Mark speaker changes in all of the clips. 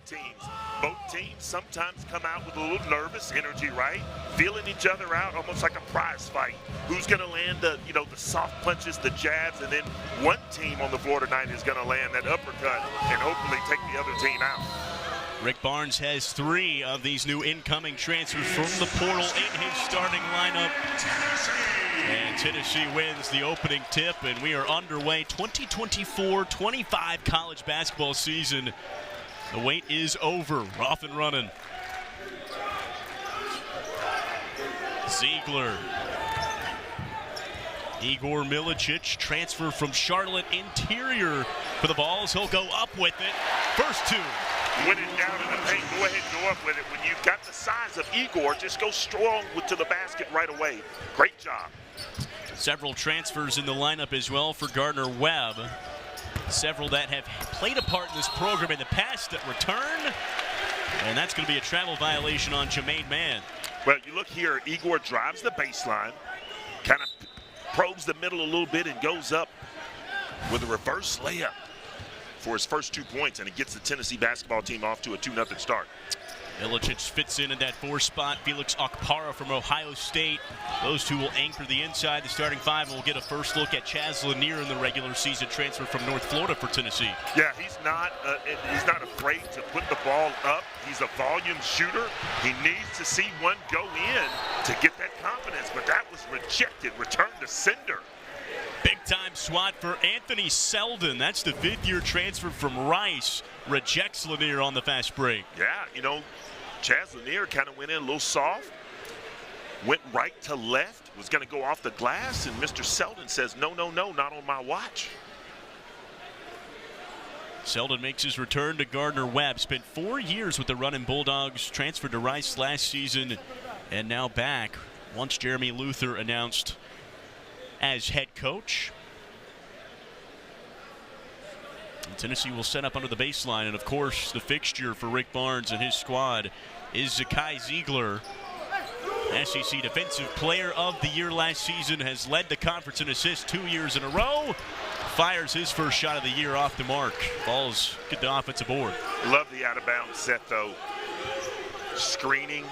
Speaker 1: teams. Both teams sometimes come out with a little nervous energy, right? Feeling each other out, almost like a prize fight. Who's going to land the soft punches, the jabs, and then one team on the floor tonight is going to land that uppercut and hopefully take the other team out.
Speaker 2: Rick Barnes has 3 of these new incoming transfers from the portal in his starting lineup. And Tennessee wins the opening tip, and we are underway. 2024-25 college basketball season. The wait is over. We're off and running. Ziegler. Igor Milicic, transfer from Charlotte, interior for the Vols. He'll go up with it. First 2.
Speaker 1: Win it down in the paint, go ahead and go up with it. When you've got the size of Igor, just go strong to the basket right away. Great job.
Speaker 2: Several transfers in the lineup as well for Garner-Webb. Several that have played a part in this program in the past that return. And that's going to be a travel violation on Jermaine Mann.
Speaker 1: Well, you look here, Igor drives the baseline, kind of probes the middle a little bit and goes up with a reverse layup for his first 2 points, and it gets the Tennessee basketball team off to a 2-0 start.
Speaker 2: Milicic fits in that 4 spot. Felix Okpara from Ohio State. Those 2 will anchor the inside. The starting 5 will get a first look at Chaz Lanier in the regular season transfer from North Florida for Tennessee.
Speaker 1: Yeah, he's not afraid to put the ball up. He's a volume shooter. He needs to see one go in to get that confidence, but that was rejected. Return to sender.
Speaker 2: Big-time swat for Anthony Selden. That's the 5th-year transfer from Rice. Rejects Lanier on the fast break.
Speaker 1: Yeah, Chaz Lanier kind of went in a little soft, went right to left, was going to go off the glass, and Mr. Selden says, no, not on my watch.
Speaker 2: Selden makes his return to Gardner-Webb. Spent 4 years with the Runnin' Bulldogs, transferred to Rice last season, and now back once Jeremy Luther announced as head coach. And Tennessee will set up under the baseline, and of course the fixture for Rick Barnes and his squad is Zakai Ziegler. SEC Defensive Player of the Year last season, has led the conference in assists 2 years in a row. Fires his first shot of the year off the mark. Vols get the offensive board.
Speaker 1: Love the out-of-bounds set, though. Screening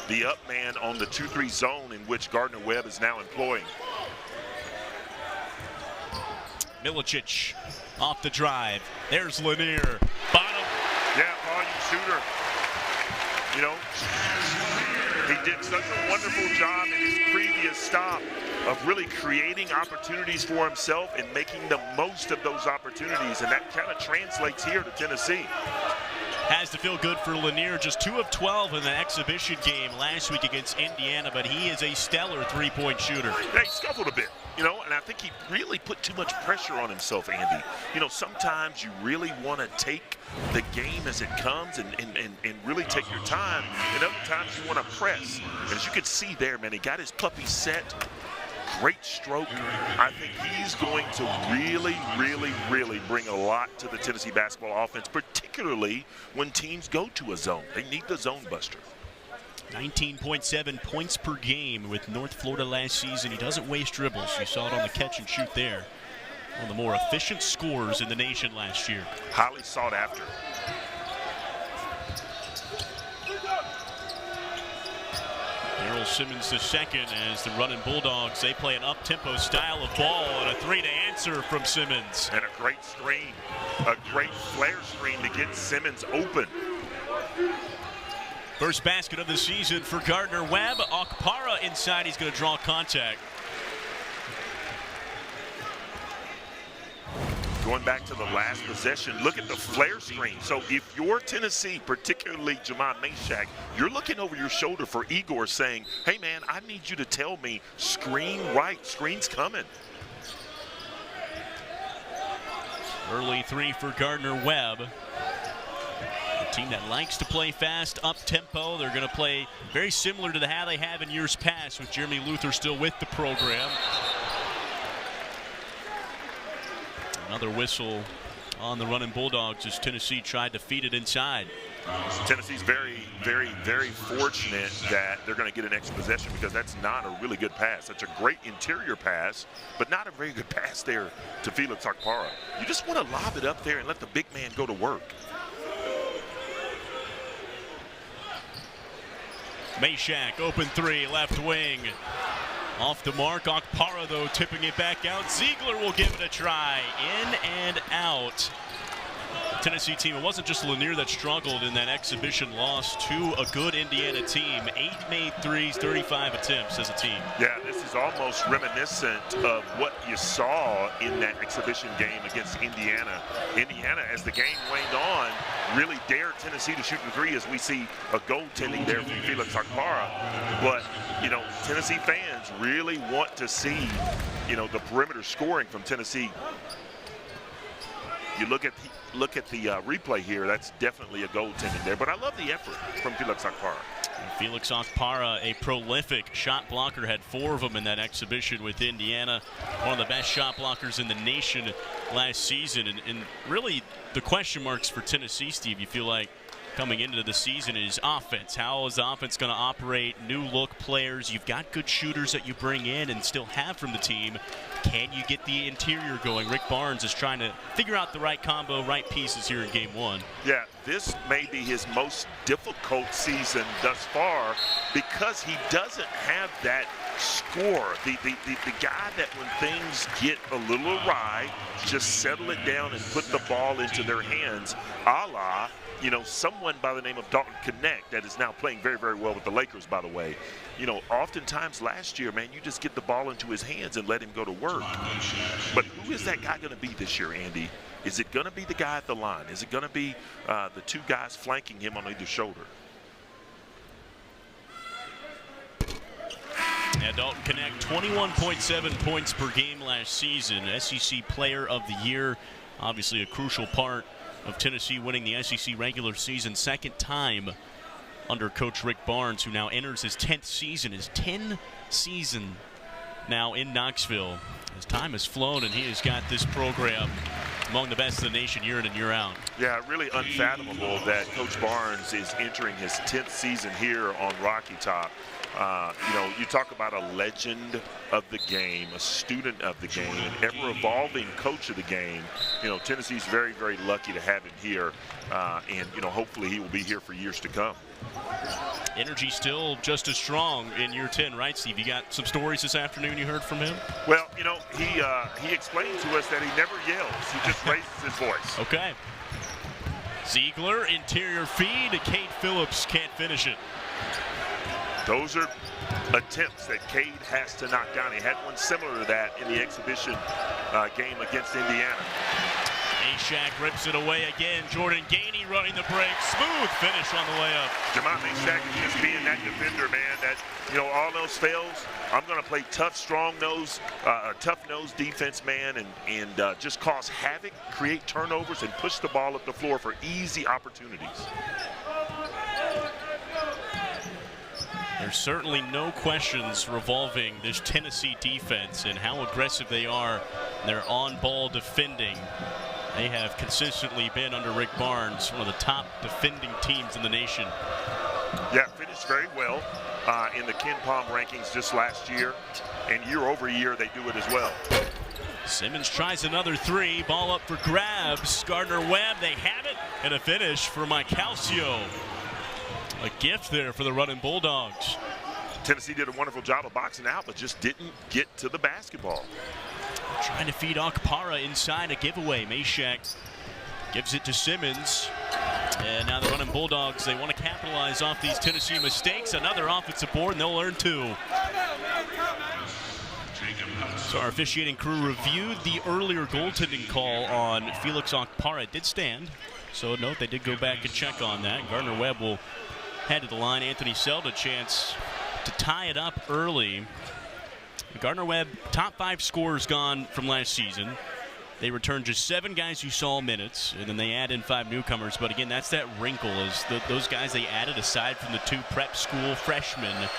Speaker 1: the up man on the 2-3 zone in which Gardner-Webb is now employing.
Speaker 2: Milicic off the drive. There's Lanier. Bottom.
Speaker 1: Yeah, volume shooter. He did such a wonderful job in his previous stop of really creating opportunities for himself and making the most of those opportunities, and that kind of translates here to Tennessee.
Speaker 2: Has to feel good for Lanier. Just 2 of 12 in the exhibition game last week against Indiana, but he is a stellar 3-point shooter.
Speaker 1: Yeah, he scuffled a bit, and I think he really put too much pressure on himself, Andy. Sometimes you really want to take the game as it comes and really take your time, and other times you want to press. And as you can see there, man, he got his puppy set. Great stroke. I think he's going to really bring a lot to the Tennessee basketball offense, particularly when teams go to a zone. They need the zone buster.
Speaker 2: 19.7 points per game with North Florida last season. He doesn't waste dribbles. You saw it on the catch and shoot there. One of the more efficient scorers in the nation last year.
Speaker 1: Highly sought after.
Speaker 2: Daryl Simmons II as the Runnin' Bulldogs. They play an up-tempo style of ball, and a 3 to answer from Simmons.
Speaker 1: And a great screen, a great flare screen to get Simmons open.
Speaker 2: First basket of the season for Gardner-Webb. Okpara inside, he's going to draw contact.
Speaker 1: Going back to the last possession, look at the flare screen. So if you're Tennessee, particularly Jamon Mashack, you're looking over your shoulder for Igor saying, hey man, I need you to tell me screen right, screen's coming.
Speaker 2: Early 3 for Gardner-Webb. A team that likes to play fast, up-tempo. They're going to play very similar to how they have in years past, with Jeremy Luther still with the program. Another whistle on the Runnin' Bulldogs as Tennessee tried to feed it inside.
Speaker 1: Tennessee's very fortunate that they're going to get an extra possession, because that's not a really good pass. That's a great interior pass, but not a very good pass there to Felix Okpara. You just want to lob it up there and let the big man go to work.
Speaker 2: Meshack, open three, left wing. Off the mark, Okpara, though, tipping it back out. Ziegler will give it a try. In and out. Tennessee team, it wasn't just Lanier that struggled in that exhibition loss to a good Indiana team. 8 made threes, 35 attempts as a team.
Speaker 1: Yeah, this is almost reminiscent of what you saw in that exhibition game against Indiana. Indiana, as the game waned on, really dared Tennessee to shoot the three, as we see a goaltending there from Felix Okpara. But, you know, Tennessee fans really want to see, you know, the perimeter scoring from Tennessee. You look at the replay here, that's definitely a goaltending there. But I love the effort from Felix Okpara.
Speaker 2: Felix Okpara, a prolific shot blocker, had 4 of them in that exhibition with Indiana. One of the best shot blockers in the nation last season. And really the question marks for Tennessee, Steve, you feel like coming into the season is offense. How is the offense going to operate? New look players. You've got good shooters that you bring in and still have from the team. Can you get the interior going? Rick Barnes is trying to figure out the right combo, right pieces here in game 1.
Speaker 1: Yeah, this may be his most difficult season thus far because he doesn't have that scorer. The guy that when things get a little awry, just settle it down and put the ball into their hands, a la, you know, someone by the name of Dalton Connect that is now playing very, very well with the Lakers, by the way. You know, oftentimes last year, man, you just get the ball into his hands and let him go to work. But who is that guy going to be this year, Andy? Is it going to be the guy at the line? Is it going to be the 2 guys flanking him on either shoulder?
Speaker 2: Yeah, Dalton Connect, 21.7 points per game last season. SEC Player of the Year, obviously a crucial part of Tennessee winning the SEC regular season, second time under Coach Rick Barnes, who now enters his 10th season, his 10th season now in Knoxville. His time has flown, and he has got this program among the best in the nation year in and year out.
Speaker 1: Yeah, really unfathomable that Coach Barnes is entering his 10th season here on Rocky Top. You know, you talk about a legend of the game, a student of the game, an ever-evolving coach of the game. You know, Tennessee's very, very lucky to have him here, and, you know, hopefully he will be here for years to come.
Speaker 2: Energy still just as strong in year 10, right, Steve? You got some stories this afternoon you heard from him?
Speaker 1: Well, you know, he explained to us that he never yells. He just raises his voice.
Speaker 2: Okay. Ziegler, interior feed. Cade Phillips can't finish it.
Speaker 1: Those are attempts that Cade has to knock down. He had one similar to that in the exhibition game against Indiana.
Speaker 2: Meshack rips it away again. Jordan Gainey running the break. Smooth finish on the layup.
Speaker 1: Jamal Meshack is just being that defender, man, that, you know, all else fails, I'm going to play tough, tough-nosed defense, man, and just cause havoc, create turnovers, and push the ball up the floor for easy opportunities.
Speaker 2: There's certainly no questions revolving this Tennessee defense and how aggressive they are. They're on-ball defending. They have consistently been, under Rick Barnes, one of the top defending teams in the nation.
Speaker 1: Yeah, finished very well in the Ken Palm rankings just last year, and year over year they do it as well.
Speaker 2: Simmons tries another 3. Ball up for grabs. Gardner-Webb, they have it, and a finish for Mike Calcio. A gift there for the running Bulldogs.
Speaker 1: Tennessee did a wonderful job of boxing out, but just didn't get to the basketball.
Speaker 2: Trying to feed Okpara inside, a giveaway. Meshack gives it to Simmons. And now the running Bulldogs, they want to capitalize off these Tennessee mistakes. Another offensive board, and they'll earn 2. So our officiating crew reviewed the earlier goaltending call on Felix Okpara. It did stand. So note they did go back and check on that. Garner-Webb will head to the line. Anthony Seld a chance to tie it up early. Gardner-Webb, top 5 scorers gone from last season. They returned just 7 guys who saw minutes, and then they add in 5 newcomers. But again, that's that wrinkle, is those guys they added, aside from the 2 prep school freshmen,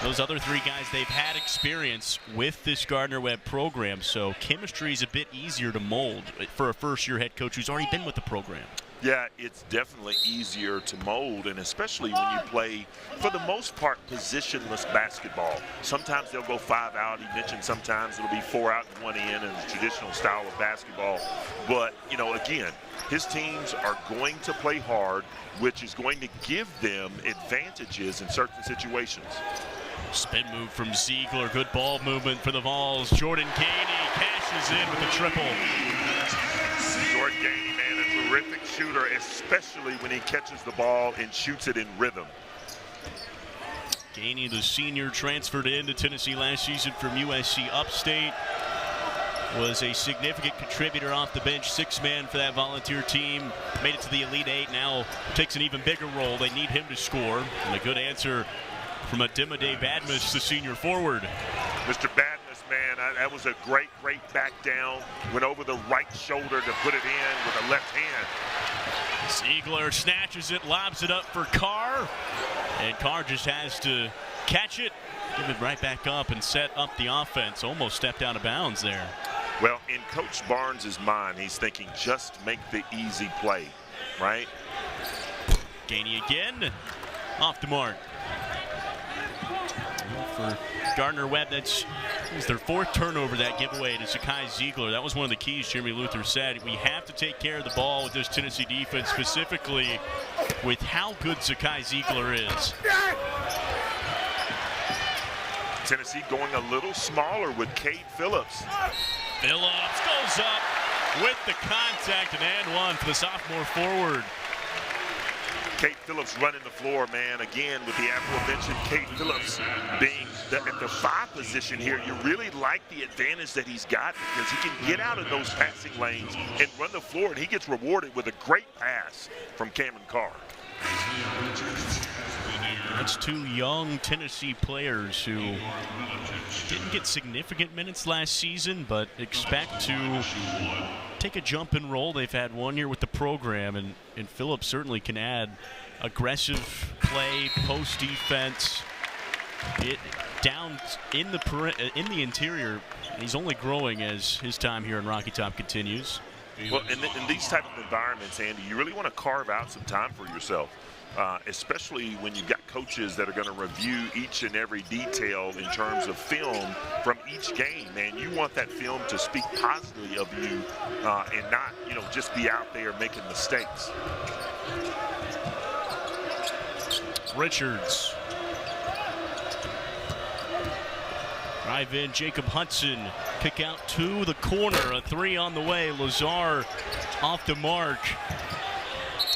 Speaker 2: those other 3 guys, they've had experience with this Gardner-Webb program. So chemistry is a bit easier to mold for a first-year head coach who's already been with the program.
Speaker 1: Yeah, it's definitely easier to mold, and especially when you play, for the most part, positionless basketball. Sometimes they'll go 5 out. He mentioned sometimes it'll be 4 out and 1 in the traditional style of basketball. But, you know, again, his teams are going to play hard, which is going to give them advantages in certain situations.
Speaker 2: Spin move from Ziegler. Good ball movement for the Vols. Jordan Gainey cashes in with a triple.
Speaker 1: Jordan Gainey, man, a terrific shooter, especially when he catches the ball and shoots it in rhythm.
Speaker 2: Gainey, the senior, transferred into Tennessee last season from USC Upstate. Was a significant contributor off the bench, 6-man for that volunteer team. Made it to the Elite Eight, now takes an even bigger role. They need him to score. And a good answer from Ademide Badmus, the senior forward.
Speaker 1: Mr. Badmus, man, that was a great back down. Went over the right shoulder to put it in with a left hand.
Speaker 2: Ziegler snatches it, lobs it up for Carr. And Carr just has to catch it, give it right back up, and set up the offense. Almost stepped out of bounds there.
Speaker 1: Well, in Coach Barnes' mind, he's thinking just make the easy play, right?
Speaker 2: Gainey again, off the mark. For Garner-Webb, that's their 4th turnover, that giveaway to Zakai Ziegler. That was one of the keys Jeremy Luther said. We have to take care of the ball with this Tennessee defense, specifically with how good Zakai Ziegler is.
Speaker 1: Tennessee going a little smaller with Cade Phillips.
Speaker 2: Phillips goes up with the contact, and one for the sophomore forward.
Speaker 1: Cade Phillips running the floor, man. Again, with the aforementioned Cade Phillips being at the 5 position here, you really like the advantage that he's got because he can get out of those passing lanes and run the floor, and he gets rewarded with a great pass from Cameron Carr.
Speaker 2: That's 2 young Tennessee players who didn't get significant minutes last season, but expect to take a jump and roll. They've had 1 year with the program, and Phillips certainly can add aggressive play, post defense, down in the interior. He's only growing as his time here in Rocky Top continues.
Speaker 1: Well, in these type of environments, Andy, you really want to carve out some time for yourself. Especially when you've got coaches that are going to review each and every detail in terms of film from each game, man. You want that film to speak positively of you and not, you know, just be out there making mistakes.
Speaker 2: Richards. Drive in, Jacob Hudson. Kick out to the corner, a 3 on the way. Lazar off the mark.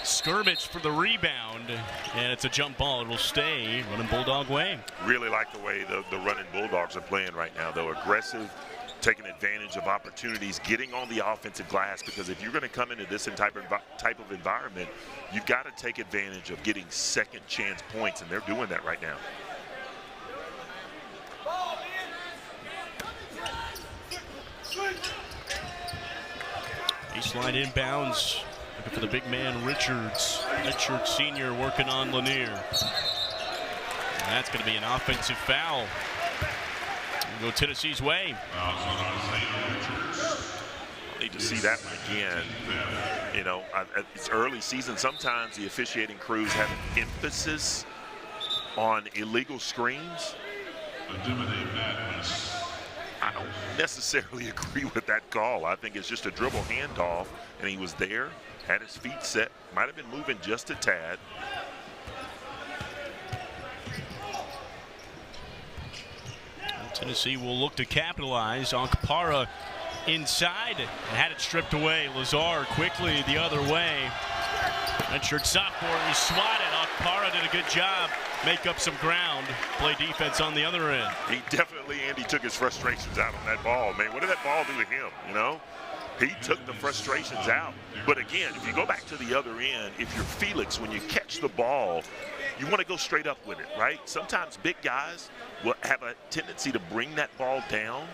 Speaker 2: Skirmish for the rebound, and it's a jump ball. It will stay running Bulldog way.
Speaker 1: Really like the way the running Bulldogs are playing right now, though. Aggressive, taking advantage of opportunities, getting on the offensive glass, because if you're going to come into this type of environment, you've got to take advantage of getting second chance points, and they're doing that right now.
Speaker 2: Baseline inbounds. Looking for the big man, Richards. Richards Sr. working on Lanier. And that's going to be an offensive foul. Go Tennessee's way.
Speaker 1: I'll need to see that one again. You know, it's early season. Sometimes the officiating crews have an emphasis on illegal screens. I don't necessarily agree with that call. I think it's just a dribble handoff, and he was there, had his feet set, might have been moving just a tad.
Speaker 2: Tennessee will look to capitalize. Onkpara inside and had it stripped away. Lazar quickly the other way. Redshirt sophomore is swatted. Onkpara did a good job. Make up some ground. Play defense on the other end.
Speaker 1: He definitely, Andy, took his frustrations out on that ball. Man, what did that ball do to him, you know? He took the frustrations out. But again, if you go back to the other end, if you're Felix, when you catch the ball, you want to go straight up with it, right? Sometimes big guys will have a tendency to bring that ball down,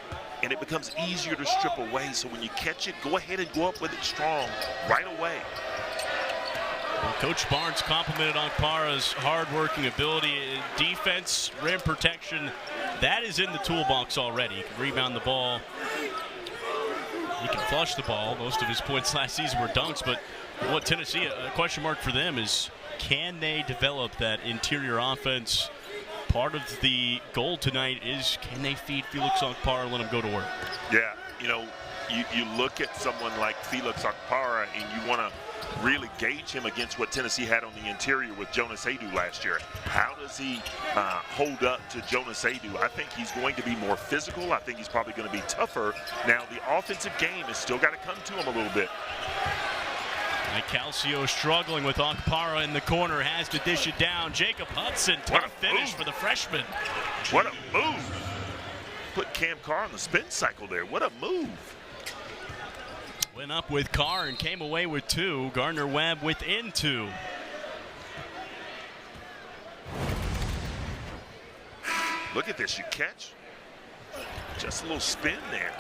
Speaker 1: and it becomes easier to strip away. So when you catch it, go ahead and go up with it strong right away.
Speaker 2: Well, Coach Barnes complimented Onkpara's hard-working ability. Defense, rim protection, that is in the toolbox already. He can rebound the ball. He can flush the ball. Most of his points last season were dunks, but what Tennessee, a question mark for them is, can they develop that interior offense? Part of the goal tonight is, can they feed Felix Okpara and let him go to work?
Speaker 1: Yeah, you know, you look at someone like Felix Okpara and you want to really gauge him against what Tennessee had on the interior with Jonas Aidoo last year. How does he hold up to Jonas Aidoo? I think he's going to be more physical. I think he's probably going to be tougher. Now, the offensive game has still got to come to him a little bit.
Speaker 2: Calcio struggling with Okpara in the corner, has to dish it down. Jacob Hudson, tough finish for the freshman.
Speaker 1: What a move. Put Cam Carr on the spin cycle there. What a move.
Speaker 2: Went up with Carr and came away with 2. Garner-Webb within 2.
Speaker 1: Look at this, you catch. Just a little spin there.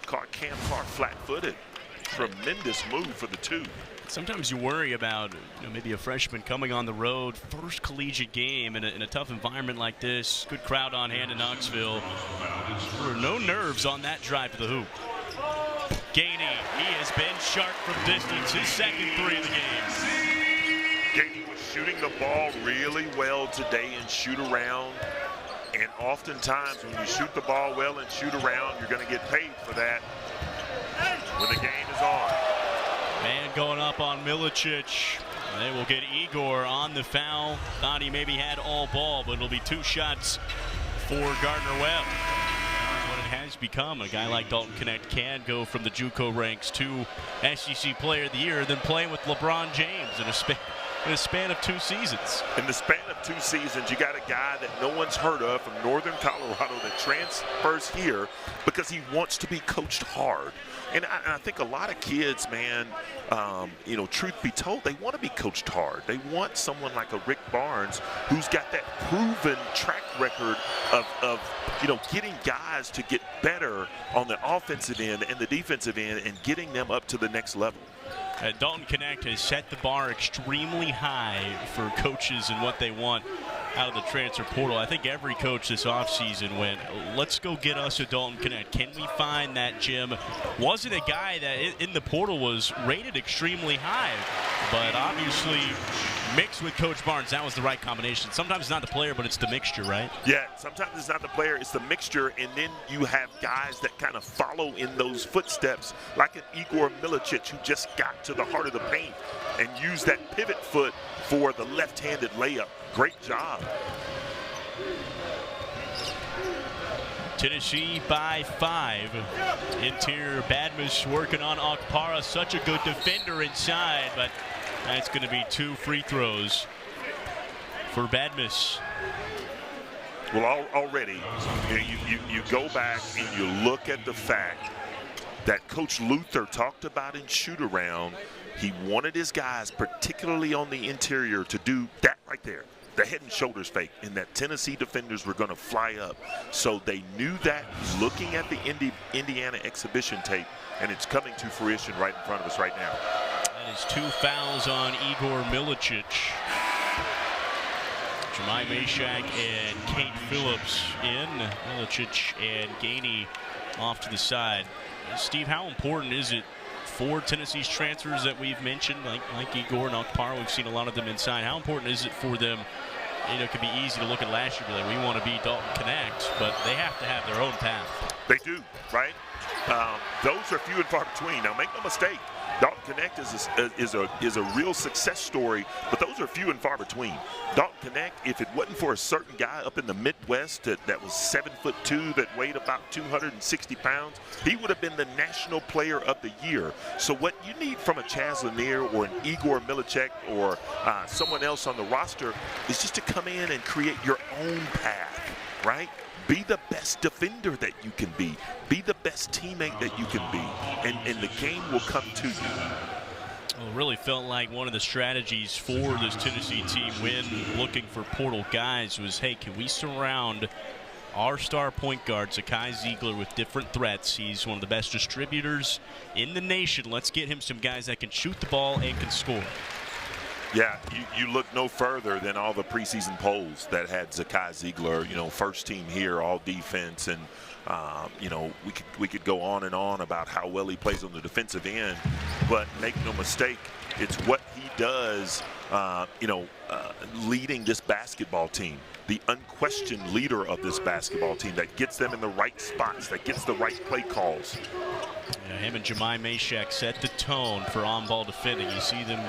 Speaker 1: Caught Cam Carr flat-footed. Tremendous move for the 2.
Speaker 2: Sometimes you worry about maybe a freshman coming on the road, first collegiate game in a tough environment like this. Good crowd on hand in Knoxville. There were no nerves on that drive to the hoop. Gainey, he has been sharp from distance. His second 3 of the game.
Speaker 1: Gainey was shooting the ball really well today in shoot around. And oftentimes when you shoot the ball well and shoot around, you're going to get paid for that when the game is on.
Speaker 2: Man going up on Milicic. They will get Igor on the foul. Thought he maybe had all ball, but it'll be 2 shots for Gardner-Webb. What it has become, a guy like Dalton Knecht can go from the JUCO ranks to SEC Player of the Year, then playing with LeBron James in a span of 2 seasons.
Speaker 1: In the span of 2 seasons, you got a guy that no one's heard of from Northern Colorado that transfers here because he wants to be coached hard. And I think a lot of kids, man, truth be told, they want to be coached hard. They want someone like a Rick Barnes who's got that proven track record of getting guys to get better on the offensive end and the defensive end and getting them up to the next level.
Speaker 2: Dalton Knecht has set the bar extremely high for coaches and what they want out of the transfer portal. I think every coach this offseason went, let's go get us a Dalton Knecht. Can we find that, Jim? Wasn't a guy that in the portal was rated extremely high, but obviously mixed with Coach Barnes, that was the right combination. Sometimes it's not the player, but it's the mixture, right?
Speaker 1: Yeah, sometimes it's not the player, it's the mixture, and then you have guys that kind of follow in those footsteps, like an Igor Milicic who just got to the heart of the paint and used that pivot foot for the left-handed layup. Great job.
Speaker 2: Tennessee by 5. Interior Badmus working on Okpara. Such a good defender inside, but that's going to be 2 free throws for Badmus.
Speaker 1: Well, already, you go back and you look at the fact that Coach Luther talked about in shoot-around. He wanted his guys, particularly on the interior, to do that right there. The head and shoulders fake, and that Tennessee defenders were going to fly up. So they knew that looking at the Indiana exhibition tape, and it's coming to fruition right in front of us right now.
Speaker 2: That is 2 fouls on Igor Milicic. Jemai Mashak and Kate Phillips in. Milicic and Gainey off to the side. Steve, how important is it for Tennessee's transfers that we've mentioned, like Igor and Okpara? We've seen a lot of them inside. How important is it for them? It could be easy to look at last year and be like, we want to be Dalton Knecht, but they have to have their own path.
Speaker 1: They do, right? Those are few and far between. Now, make no mistake, Dalton Knecht is a real success story, but those are few and far between. Dalton Knecht, if it wasn't for a certain guy up in the Midwest that was 7'2", that weighed about 260 pounds, he would have been the National Player of the Year. So what you need from a Chaz Lanier or an Igor Milicic or someone else on the roster is just to come in and create your own path, right? Be the best defender that you can be. Be the best teammate that you can be. And the game will come to you.
Speaker 2: Well, it really felt like one of the strategies for this Tennessee team when looking for portal guys was, hey, can we surround our star point guard, Zakai Ziegler, with different threats? He's one of the best distributors in the nation. Let's get him some guys that can shoot the ball and can score.
Speaker 1: Yeah, you look no further than all the preseason polls that had Zakai Ziegler, first team here, all defense, and we could go on and on about how well he plays on the defensive end, but make no mistake, it's what he does, leading this basketball team, the unquestioned leader of this basketball team that gets them in the right spots, that gets the right play calls.
Speaker 2: Yeah, him and Jemai Mashak set the tone for on-ball defending. You see them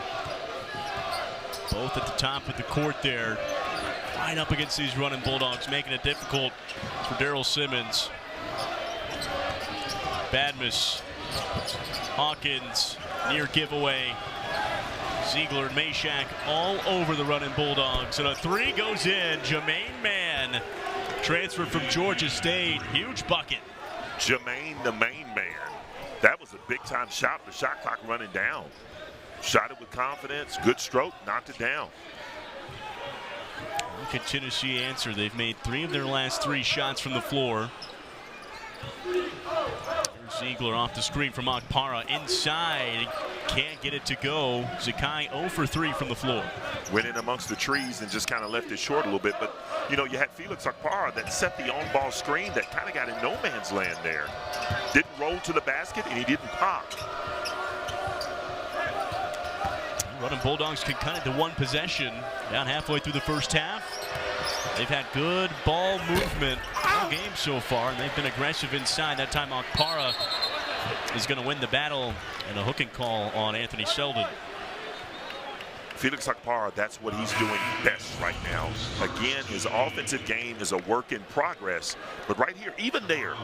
Speaker 2: both at the top of the court there, right up against these running Bulldogs, making it difficult for Daryl Simmons. Badmus, Hawkins, near giveaway. Ziegler and Mashak all over the running Bulldogs. And a three goes in. Jermaine Mann, transferred from Georgia State. Huge bucket.
Speaker 1: Jermaine the main man. That was a big-time shot. The shot clock running down. Shot it with confidence. Good stroke. Knocked it down.
Speaker 2: Look at Tennessee answer. They've made 3 of their last 3 shots from the floor. Here's Ziegler off the screen from Okpara. Inside. Can't get it to go. Zakai 0 for 3 from the floor.
Speaker 1: Went in amongst the trees and just kind of left it short a little bit. But, you had Felix Okpara that set the on-ball screen that kind of got in no man's land there. Didn't roll to the basket, and he didn't pop.
Speaker 2: Running Bulldogs can cut it to 1 possession down halfway through the first half. They've had good ball movement all game so far, and they've been aggressive inside. That time Okpara is going to win the battle, and a hooking call on Anthony Selden.
Speaker 1: Felix Okpara, that's what he's doing best right now. Again, his offensive game is a work in progress. But right here, even there,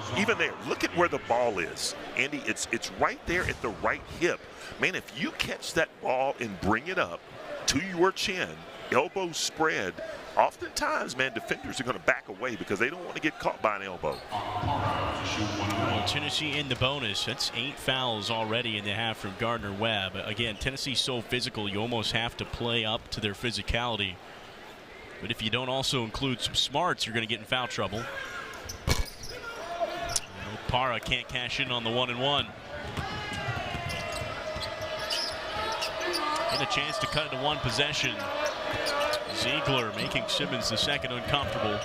Speaker 1: look at where the ball is. Andy, it's right there at the right hip. Man, if you catch that ball and bring it up to your chin, elbow spread, oftentimes, man, defenders are going to back away because they don't want to get caught by an elbow.
Speaker 2: Well, Tennessee in the bonus. That's 8 fouls already in the half from Garner-Webb. Again, Tennessee's so physical, you almost have to play up to their physicality. But if you don't also include some smarts, you're going to get in foul trouble. Okpara can't cash in on the 1-and-1. And a chance to cut it to 1 possession. Ziegler making Simmons the second uncomfortable.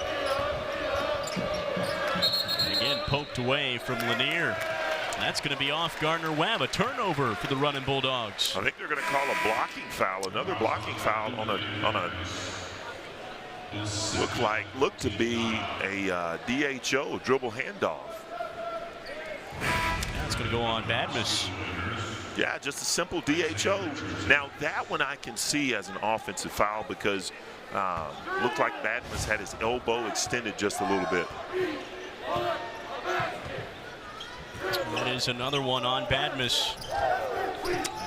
Speaker 2: And again, poked away from Lanier. That's going to be off Garner-Webb. A turnover for the running Bulldogs.
Speaker 1: I think they're going to call a blocking foul. Another blocking foul on a looked to be a DHO, dribble handoff.
Speaker 2: That's going to go on Badmus.
Speaker 1: Yeah, just a simple DHO. Now, that one I can see as an offensive foul because looked like Badmus had his elbow extended just a little bit.
Speaker 2: That is another one on Badmus,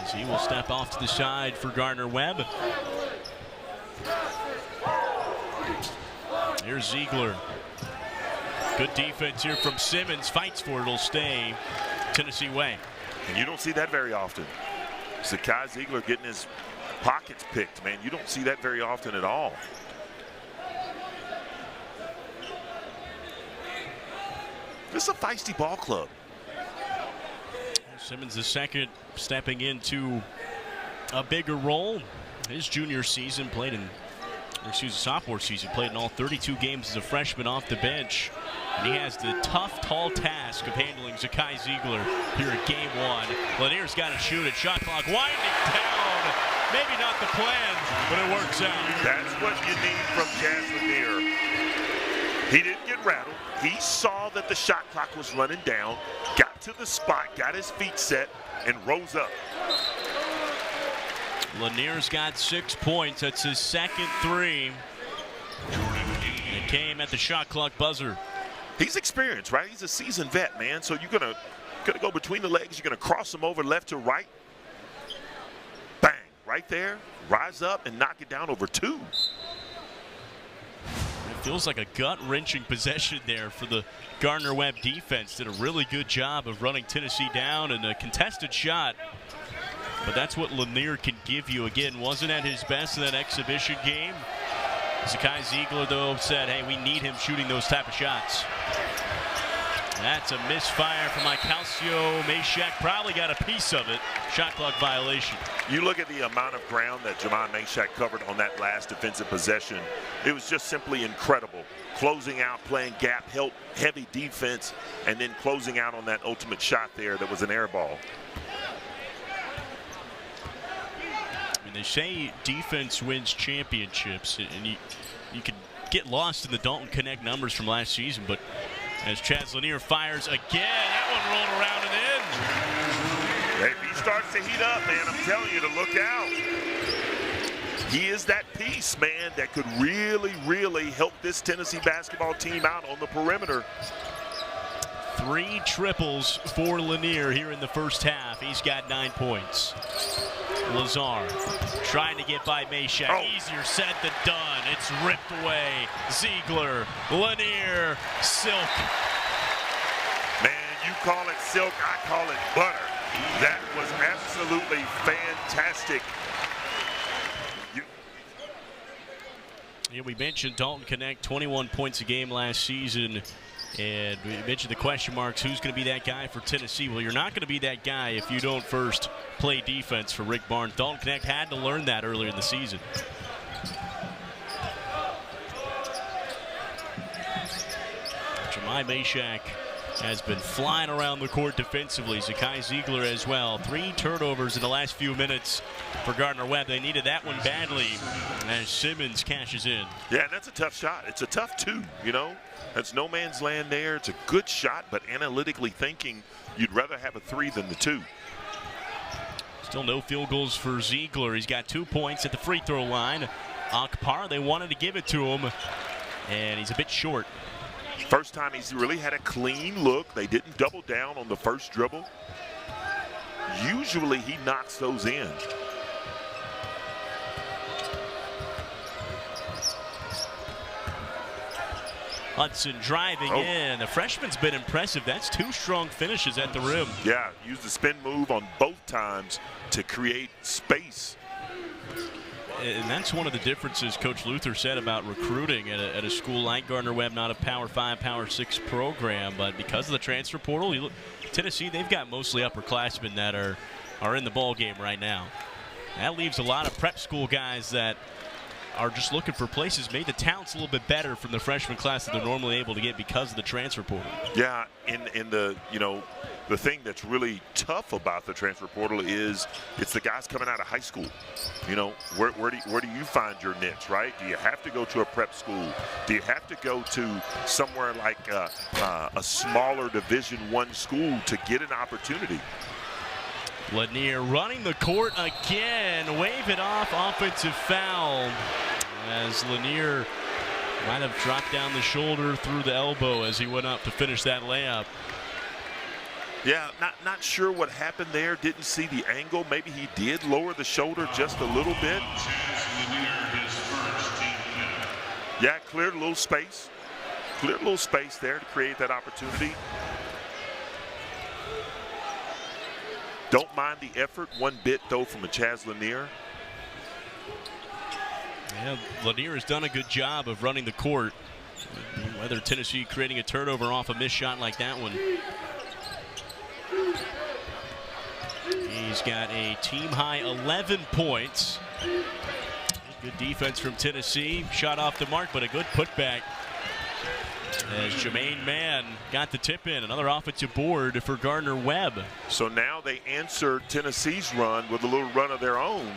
Speaker 2: as he will step off to the side for Garner-Webb. Here's Ziegler. Good defense here from Simmons. Fights for it. It'll stay Tennessee way.
Speaker 1: And you don't see that very often. Zakai Ziegler getting his pockets picked, man. You don't see that very often at all. This is a feisty ball club.
Speaker 2: Simmons the second, stepping into a bigger role. His junior season played in, sophomore season played in all 32 games as a freshman off the bench. And he has the tough, tall task of handling Zakai Ziegler here at game 1. Lanier's got to shoot it. Shot clock winding down. Maybe not the plan, but it works out.
Speaker 1: That's what you need from Jazz Lanier. He didn't get rattled. He saw that the shot clock was running down, got to the spot, got his feet set, and rose up.
Speaker 2: Lanier's got 6 points. That's his second 3. It came at the shot clock buzzer.
Speaker 1: He's experienced, right? He's a seasoned vet, man. So you're gonna go between the legs. You're gonna cross him over left to right. Bang, right there. Rise up and knock it down over 2.
Speaker 2: It feels like a gut-wrenching possession there for the Garner-Webb defense. Did a really good job of running Tennessee down, and a contested shot. But that's what Lanier can give you. Again, wasn't at his best in that exhibition game. Zakai Ziegler, though, said, hey, we need him shooting those type of shots. That's a misfire from Calcio. Meshack probably got a piece of it. Shot clock violation.
Speaker 1: You look at the amount of ground that Jamon Meshack covered on that last defensive possession. It was just simply incredible. Closing out, playing gap, help, heavy defense, and then closing out on that ultimate shot there that was an air ball.
Speaker 2: I mean, they say defense wins championships, and you can get lost in the Dalton Connect numbers from last season, but as Chaz Lanier fires again, that one rolled around and in.
Speaker 1: If he starts to heat up, man, I'm telling you to look out. He is that piece, man, that could really, really help this Tennessee basketball team out on the perimeter.
Speaker 2: 3 triples for Lanier here in the first half. He's got 9 points. Lazar trying to get by Meshack.
Speaker 1: Oh.
Speaker 2: Easier said than done. It's ripped away. Ziegler, Lanier, Silk.
Speaker 1: Man, you call it silk, I call it butter. That was absolutely fantastic.
Speaker 2: Yeah, we mentioned Dalton Connect, 21 points a game last season. And we mentioned the question marks, who's going to be that guy for Tennessee? Well, you're not going to be that guy if you don't first play defense for Rick Barnes. Dalton Connect had to learn that earlier in the season. Jamon Meshack has been flying around the court defensively. Zakai Ziegler as well. 3 turnovers in the last few minutes for Garner-Webb. They needed that one badly as Simmons cashes in.
Speaker 1: Yeah, and that's a tough shot. It's a tough 2, you know. That's no man's land there. It's a good shot, but analytically thinking, you'd rather have a 3 than the 2.
Speaker 2: Still no field goals for Ziegler. He's got 2 points at the free throw line. Akpar, they wanted to give it to him, and he's a bit short.
Speaker 1: First time he's really had a clean look. They didn't double down on the first dribble. Usually he knocks those in.
Speaker 2: Hudson driving in. The freshman's been impressive. That's 2 strong finishes at the rim.
Speaker 1: Yeah, used the spin move on both times to create space.
Speaker 2: And that's one of the differences Coach Luther said about recruiting at a school like Gardner-Webb, not a Power 5, Power 6 program, but because of the transfer portal, Tennessee, they've got mostly upperclassmen that are in the ball game right now. That leaves a lot of prep school guys that are just looking for places. Maybe the talent's a little bit better from the freshman class that they're normally able to get because of the transfer portal.
Speaker 1: Yeah, in the, you know, the thing that's really tough about the transfer portal is it's the guys coming out of high school. You know, where do you find your niche, right? Do you have to go to a prep school? Do you have to go to somewhere like a smaller Division I school to get an opportunity?
Speaker 2: Lanier running the court again. Wave it off. Offensive foul. As Lanier might have dropped down the shoulder through the elbow as he went up to finish that layup.
Speaker 1: Yeah, not sure what happened there. Didn't see the angle. Maybe he did lower the shoulder just a little bit. Yeah, cleared a little space. Cleared a little space there to create that opportunity. Don't mind the effort one bit, though, from a Chaz Lanier.
Speaker 2: Yeah, Lanier has done a good job of running the court. Whether Tennessee creating a turnover off a missed shot like that one. He's got a team-high 11 points. Good defense from Tennessee. Shot off the mark, but a good putback. As Jermaine Mann got the tip in. Another offensive board for Garner-Webb.
Speaker 1: So now they answer Tennessee's run with a little run of their own.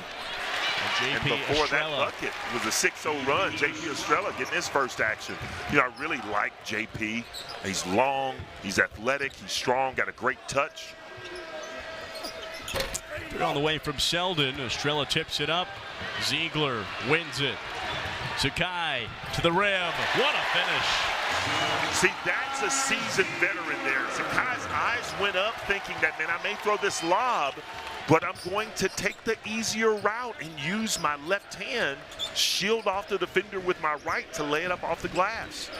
Speaker 1: And before that bucket was a 6-0 run. J.P. Estrella getting his first action. You know, I really like J.P. He's long, he's athletic, he's strong, got a great touch.
Speaker 2: Put it on the way from Selden. Estrella tips it up. Ziegler wins it. Sakai to the rim. What a finish.
Speaker 1: See, that's a seasoned veteran there. Sakai's eyes went up thinking that, man, I may throw this lob, but I'm going to take the easier route and use my left hand, shield off the defender with my right to lay it up off the glass.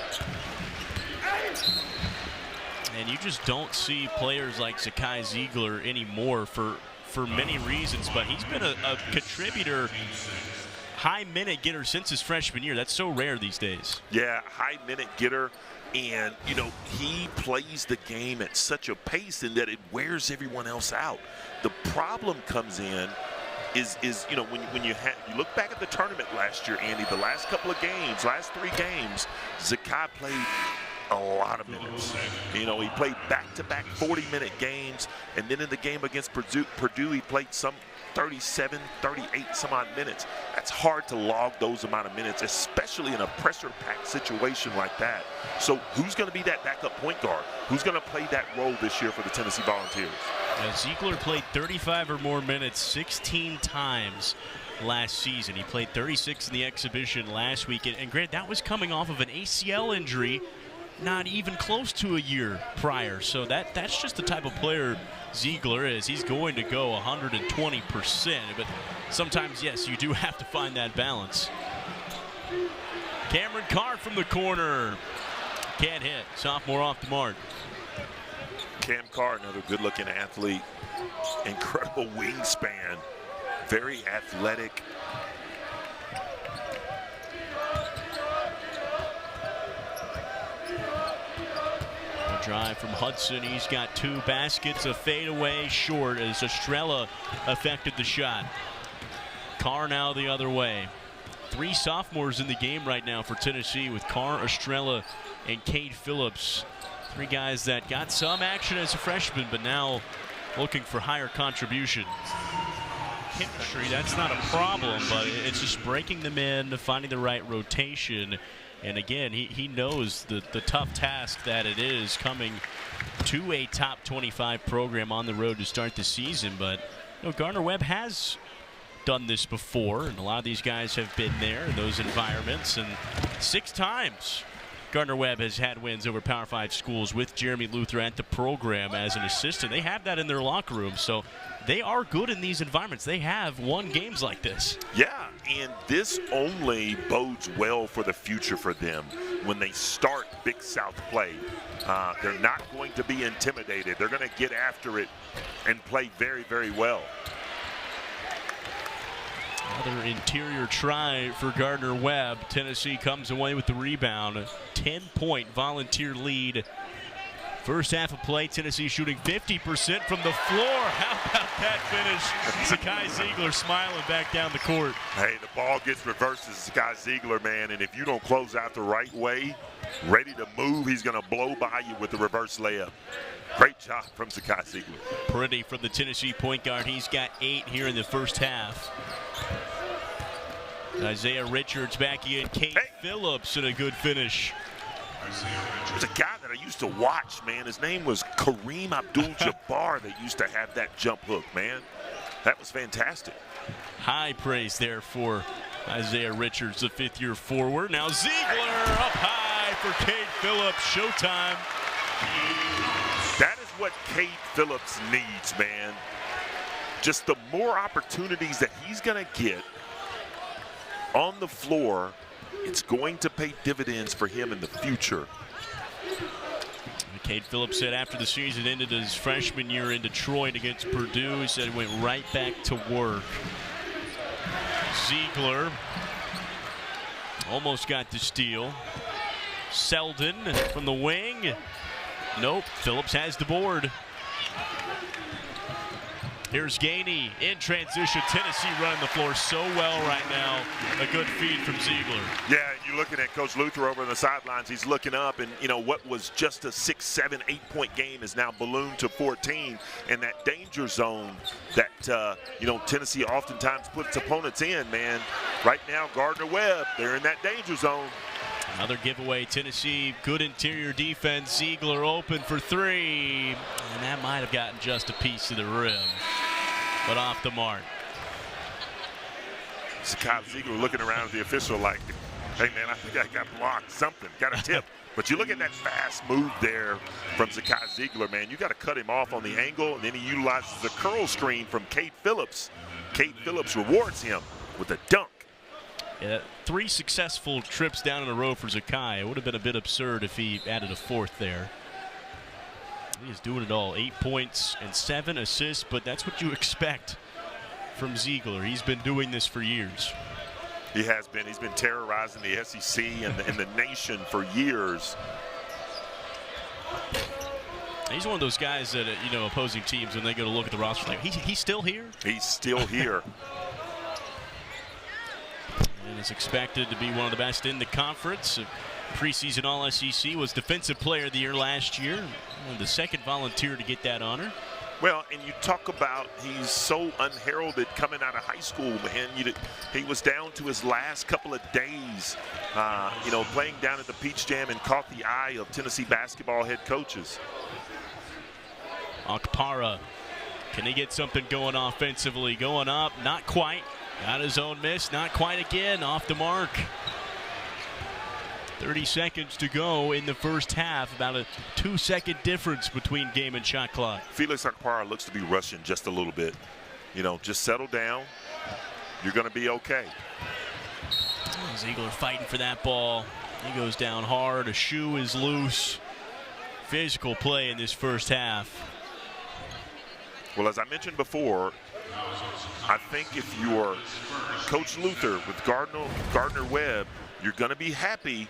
Speaker 2: And you just don't see players like Zakai Ziegler anymore for many reasons, but he's been a contributor, high minute getter since his freshman year. That's so rare these days.
Speaker 1: Yeah, high minute getter. And, you know, he plays the game at such a pace and that it wears everyone else out. The problem comes in is you know, when you look back at the tournament last year, Andy, the last couple of games, last 3 games, Zakai played a lot of minutes. You know, he played back-to-back 40-minute games, and then in the game against Purdue, he played some 37, 38 some odd minutes. That's hard to log those amount of minutes, especially in a pressure-packed situation like that. So who's going to be that backup point guard? Who's going to play that role this year for the Tennessee Volunteers?
Speaker 2: Ziegler played 35 or more minutes 16 times last season. He played 36 in the exhibition last week. And granted, that was coming off of an ACL injury not even close to a year prior. So that's just the type of player Ziegler is. He's going to go 120%. But sometimes, yes, you do have to find that balance. Cameron Carr from the corner. Can't hit. Sophomore off the mark.
Speaker 1: Cam Carr, another good-looking athlete. Incredible wingspan. Very athletic.
Speaker 2: A drive from Hudson. He's got 2 baskets. A fadeaway short as Estrella affected the shot. Carr now the other way. 3 sophomores in the game right now for Tennessee with Carr, Estrella, and Cade Phillips. 3 guys that got some action as a freshman, but now looking for higher contribution. Chemistry, that's not a problem, but it's just breaking them in, finding the right rotation. And again, he knows the tough task that it is coming to a top 25 program on the road to start the season. But you know, Garner-Webb has done this before, and a lot of these guys have been there in those environments. And 6 times Garner-Webb has had wins over Power 5 schools with Jeremy Luther at the program as an assistant. They have that in their locker room, so they are good in these environments. They have won games like this.
Speaker 1: Yeah, and this only bodes well for the future for them when they start Big South play. They're not going to be intimidated. They're going to get after it and play very, very well.
Speaker 2: Another interior try for Gardner-Webb. Tennessee comes away with the rebound. 10-point Volunteer lead. First half of play, Tennessee shooting 50% from the floor. How about that finish? Zakai Ziegler smiling back down the court.
Speaker 1: Hey, the ball gets reversed to Zakai Ziegler, man, and if you don't close out the right way, ready to move, he's going to blow by you with the reverse layup. Great job from Zakai Ziegler.
Speaker 2: Pretty from the Tennessee point guard. He's got 8 here in the first half. Isaiah Richards back in. Cade Phillips and a good finish.
Speaker 1: There's a guy that I used to watch, man. His name was Kareem Abdul-Jabbar that used to have that jump hook, man. That was fantastic.
Speaker 2: High praise there for Isaiah Richards, the 5th-year forward. Now Ziegler up high for Cade Phillips. Showtime.
Speaker 1: That is what Cade Phillips needs, man. Just the more opportunities that he's going to get on the floor, it's going to pay dividends for him in the future.
Speaker 2: Cade Phillips said after the season ended his freshman year in Detroit against Purdue, he said he went right back to work. Ziegler almost got the steal. Selden from the wing. Nope, Phillips has the board. Here's Gainey in transition. Tennessee running the floor so well right now. A good feed from Ziegler.
Speaker 1: Yeah, you're looking at Coach Luther over on the sidelines. He's looking up, and, you know, what was just a 6, 7, 8-point game is now ballooned to 14. And that danger zone that, you know, Tennessee oftentimes puts opponents in, man. Right now, Gardner-Webb, they're in that danger zone.
Speaker 2: Another giveaway. Tennessee, good interior defense. Ziegler open for 3. And that might have gotten just a piece of the rim, but off the mark.
Speaker 1: Zakai Ziegler looking around at the official like, hey, man, I think I got blocked, something, got a tip. But you look at that fast move there from Zakai Ziegler, man. You got to cut him off on the angle, and then he utilizes the curl screen from Cade Phillips. Cade Phillips rewards him with a dunk.
Speaker 2: Yeah, 3 successful trips down in a row for Zakai. It would have been a bit absurd if he added a 4th there. He's doing it all. 8 points and 7 assists, but that's what you expect from Ziegler. He's been doing this for years.
Speaker 1: He has been. He's been terrorizing the SEC and the nation for years.
Speaker 2: He's one of those guys that, opposing teams, when they go to look at the roster, like, he's still here?
Speaker 1: He's still here.
Speaker 2: And is expected to be one of the best in the conference. Preseason All-SEC, was Defensive Player of the Year last year. The second volunteer to get that honor.
Speaker 1: Well, and you talk about he's so unheralded coming out of high school, man. He was down to his last couple of days, playing down at the Peach Jam, and caught the eye of Tennessee basketball head coaches.
Speaker 2: Okpara, can he get something going offensively? Going up, not quite. Got his own miss, not quite again, off the mark. 30 seconds to go in the first half, about a 2-second difference between game and shot clock.
Speaker 1: Felix Okpara looks to be rushing just a little bit. Just settle down. You're going to be okay.
Speaker 2: Ziegler fighting for that ball. He goes down hard. A shoe is loose. Physical play in this first half.
Speaker 1: Well, as I mentioned before, I think if you're Coach Luther with Garner-Webb, you're going to be happy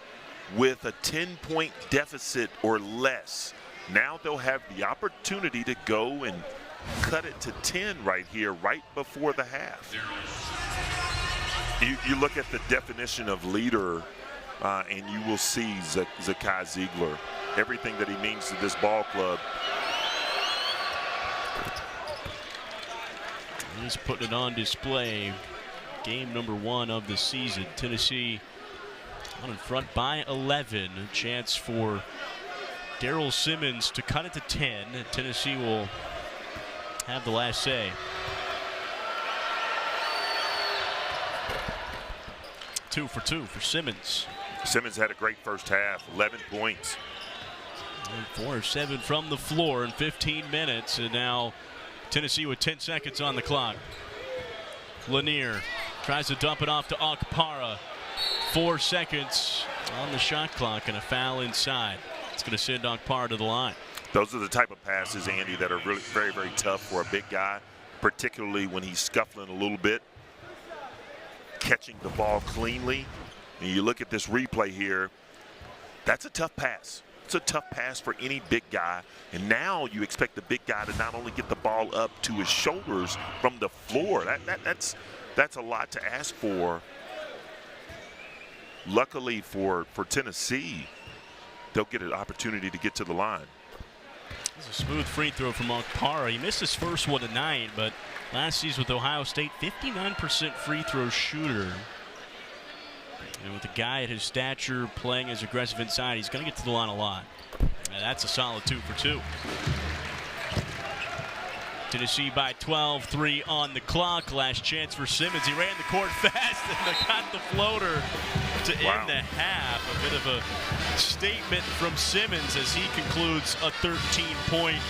Speaker 1: with a 10-point deficit or less. Now they'll have the opportunity to go and cut it to 10 right here, right before the half. You look at the definition of leader, and you will see Zakai Ziegler, everything that he means to this ball club.
Speaker 2: He's putting it on display. Game number 1 of the season. Tennessee on in front by 11. A chance for Daryl Simmons to cut it to 10. Tennessee will have the last say. 2 for 2 for Simmons.
Speaker 1: Simmons had a great first half, 11 points.
Speaker 2: 4 of 7 from the floor in 15 minutes, and now Tennessee with 10 seconds on the clock. Lanier tries to dump it off to Okpara. 4 seconds on the shot clock and a foul inside. It's going to send Okpara to the line.
Speaker 1: Those are the type of passes, Andy, that are really very, very tough for a big guy, particularly when he's scuffling a little bit, catching the ball cleanly. And you look at this replay here, that's a tough pass. It's a tough pass for any big guy. And now you expect the big guy to not only get the ball up to his shoulders from the floor. That's a lot to ask for. Luckily for Tennessee, they'll get an opportunity to get to the line.
Speaker 2: It's a smooth free throw from Okpara. He missed his first one tonight, but last season with Ohio State, 59% free throw shooter. And with a guy at his stature playing as aggressive inside, he's going to get to the line a lot. And that's a solid 2 for 2. Tennessee by 12, 3 on the clock. Last chance for Simmons. He ran the court fast and got the floater to end the half. A bit of a statement from Simmons as he concludes a 13-point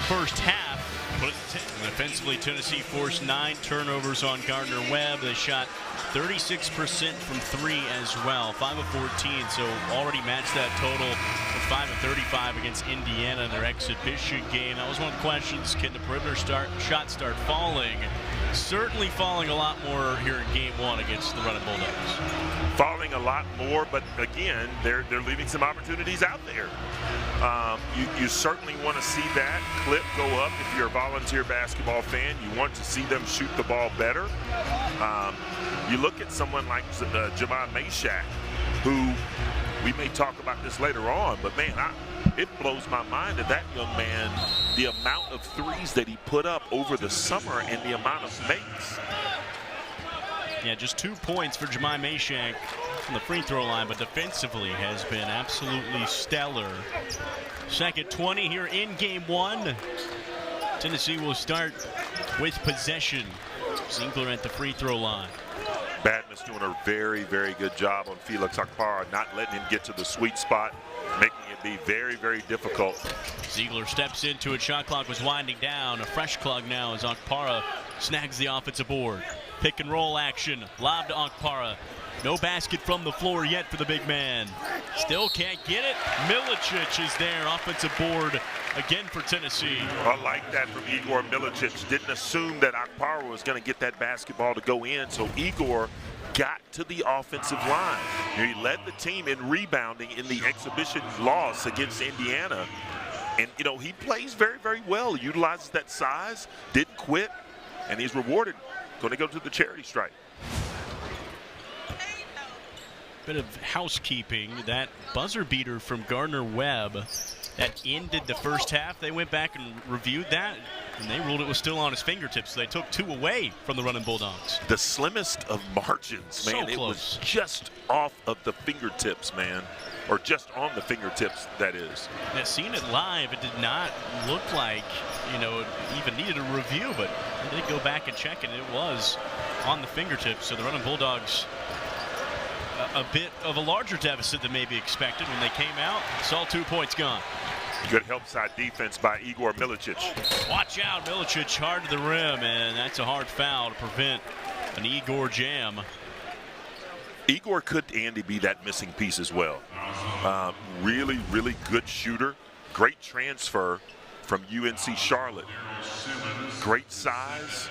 Speaker 2: first half. Offensively, Tennessee forced 9 turnovers on Gardner-Webb. They shot 36% from 3 as well, 5 of 14, so already matched that total of 5 of 35 against Indiana in their exhibition game. That was one of the questions: can the perimeter shots start falling? Certainly falling a lot more here in game 1 against the Running Bulldogs. Falling a lot more, but again, they're leaving some opportunities out there. You certainly want to see that clip go up if you're a volunteer basketball fan. You want to see them shoot the ball better. You look at someone like Jamon Meshack, who we may talk about this later on, but man, it blows my mind that that young man, the amount of threes that he put up over the summer and the amount of makes. Yeah, just 2 points for Jamon Meshack from the free throw line, but defensively has been absolutely stellar. Second 20 here in game 1. Tennessee will start with possession. Ziegler at the free throw line.
Speaker 1: Badman's doing a very, very good job on Felix Okpara, not letting him get to the sweet spot, making it be very, very difficult.
Speaker 2: Ziegler steps into it. Shot clock was winding down. A fresh clock now as Okpara snags the offensive board. Pick and roll action. Lob to Okpara. No basket from the floor yet for the big man. Still can't get it. Milicic is there. Offensive board again for Tennessee.
Speaker 1: I like that from Igor Milicic. Didn't assume that Okpara was going to get that basketball to go in, so Igor got to the offensive line. He led the team in rebounding in the exhibition loss against Indiana. And, you know, he plays very, very well. He utilizes that size, didn't quit, and he's rewarded. Going to go to the charity stripe.
Speaker 2: Bit of housekeeping. That buzzer beater from Garner-Webb that ended the first half, they went back and reviewed that, and they ruled it was still on his fingertips. So they took 2 away from the running Bulldogs.
Speaker 1: The slimmest of margins, man.
Speaker 2: So
Speaker 1: it was just off of the fingertips, man. Or just on the fingertips, that is.
Speaker 2: Yeah, seeing it live, it did not look like, you know, it even needed a review, but they did go back and check, and it was on the fingertips. So the running Bulldogs, a bit of a larger deficit than maybe expected when they came out. Saw 2 points gone.
Speaker 1: Good help side defense by Igor Milicic.
Speaker 2: Watch out, Milicic hard to the rim, and that's a hard foul to prevent an Igor jam.
Speaker 1: Igor could, Andy, be that missing piece as well. Really, really good shooter. Great transfer from UNC Charlotte. Great size.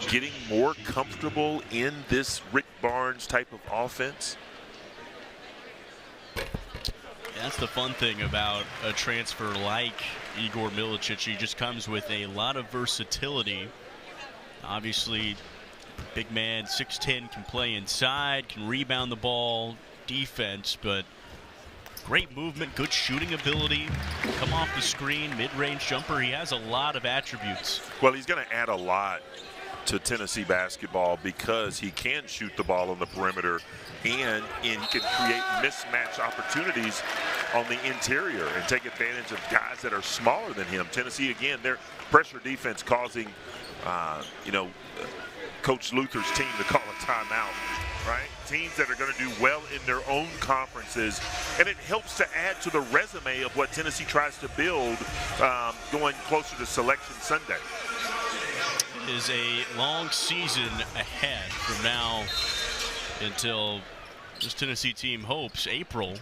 Speaker 1: Getting more comfortable in this Rick Barnes type of offense.
Speaker 2: That's the fun thing about a transfer like Igor Milicic. He just comes with a lot of versatility. Obviously, big man, 6'10", can play inside, can rebound the ball, defense, but great movement, good shooting ability, come off the screen, mid-range jumper. He has a lot of attributes.
Speaker 1: Well, he's going to add a lot to Tennessee basketball because he can shoot the ball on the perimeter and he can create mismatch opportunities on the interior and take advantage of guys that are smaller than him. Tennessee, again, their pressure defense causing, Coach Luther's team to call a timeout, right? Teams that are going to do well in their own conferences, and it helps to add to the resume of what Tennessee tries to build going closer to Selection Sunday.
Speaker 2: It is a long season ahead from now until this Tennessee team hopes April.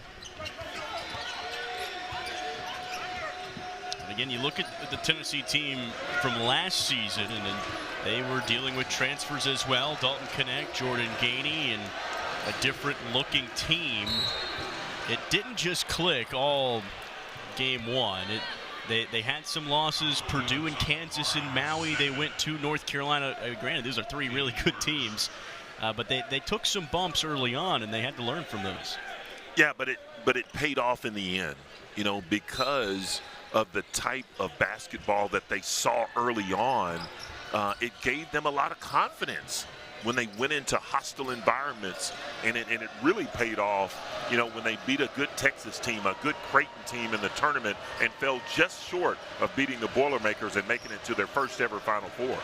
Speaker 2: And again, you look at the Tennessee team from last season, and then they were dealing with transfers as well. Dalton Connect, Jordan Gainey, and a different looking team. It didn't just click all game one. They had some losses, Purdue and Kansas and Maui. They went to North Carolina. Granted, those are 3 really good teams, but they took some bumps early on, and they had to learn from those.
Speaker 1: Yeah, but it paid off in the end, you know, because of the type of basketball that they saw early on. It gave them a lot of confidence when they went into hostile environments, and it really paid off, you know, when they beat a good Texas team, a good Creighton team in the tournament, and fell just short of beating the Boilermakers and making it to their first ever Final Four.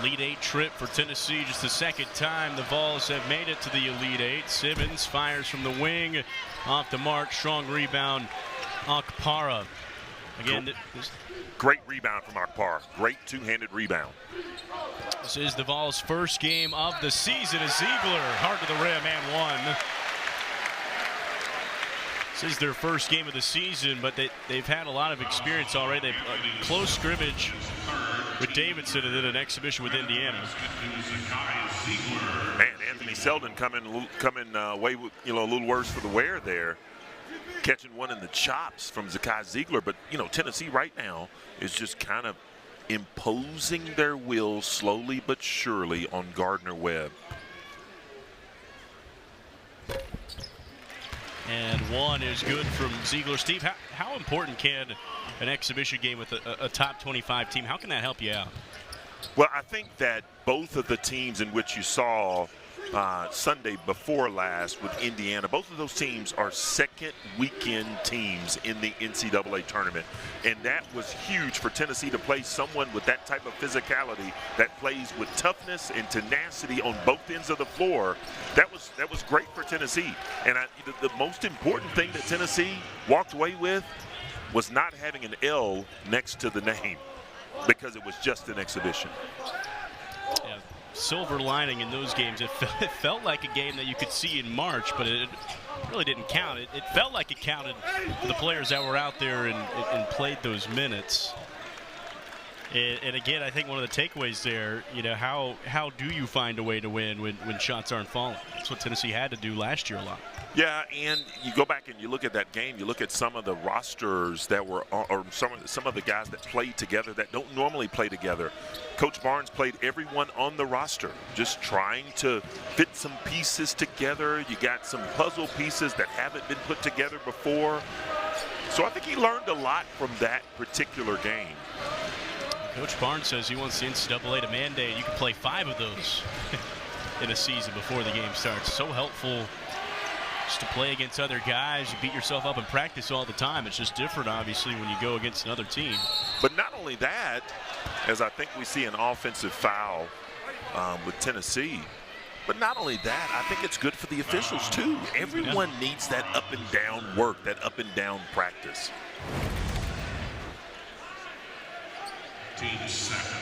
Speaker 2: Elite Eight trip for Tennessee, just the second time the Vols have made it to the Elite Eight. Simmons fires from the wing, off the mark, strong rebound, Akpara. Again,
Speaker 1: great rebound from Akpara. Great two-handed rebound.
Speaker 2: This is the Vols' first game of the season as Ziegler hard to the rim and one. This is their first game of the season, but they've had a lot of experience already. They've close scrimmage with Davidson and then an exhibition with Indiana.
Speaker 1: Man, Anthony Selden coming away with, you know, a little worse for the wear there. Catching one in the chops from Zakai Ziegler, but you know, Tennessee right now is just kind of imposing their will slowly but surely on Gardner-Webb.
Speaker 2: And one is good from Ziegler. Steve, how important can an exhibition game with a top 25 team, how can that help you out?
Speaker 1: Well, I think that both of the teams in which you saw Sunday before last with Indiana, both of those teams are second weekend teams in the NCAA tournament, and that was huge for Tennessee to play someone with that type of physicality that plays with toughness and tenacity on both ends of the floor. That was great for Tennessee, and the most important thing that Tennessee walked away with was not having an L next to the name, because it was just an exhibition.
Speaker 2: Yeah. Silver lining in those games, it felt like a game that you could see in March, but it really didn't count. It felt like it counted for the players that were out there and played those minutes. And again, I think one of the takeaways there, you know, how do you find a way to win when shots aren't falling? That's what Tennessee had to do last year a lot.
Speaker 1: Yeah, and you go back and you look at that game, you look at some of the rosters that were on, or some of the guys that played together that don't normally play together. Coach Barnes played everyone on the roster, just trying to fit some pieces together. You got some puzzle pieces that haven't been put together before. So I think he learned a lot from that particular game.
Speaker 2: Coach Barnes says he wants the NCAA to mandate you can play 5 of those in a season before the game starts. So helpful just to play against other guys. You beat yourself up in practice all the time. It's just different, obviously, when you go against another team.
Speaker 1: But not only that, as I think we see an offensive foul with Tennessee, but not only that, I think it's good for the officials too. Everyone needs that up and down work, that up and down practice.
Speaker 3: Team second.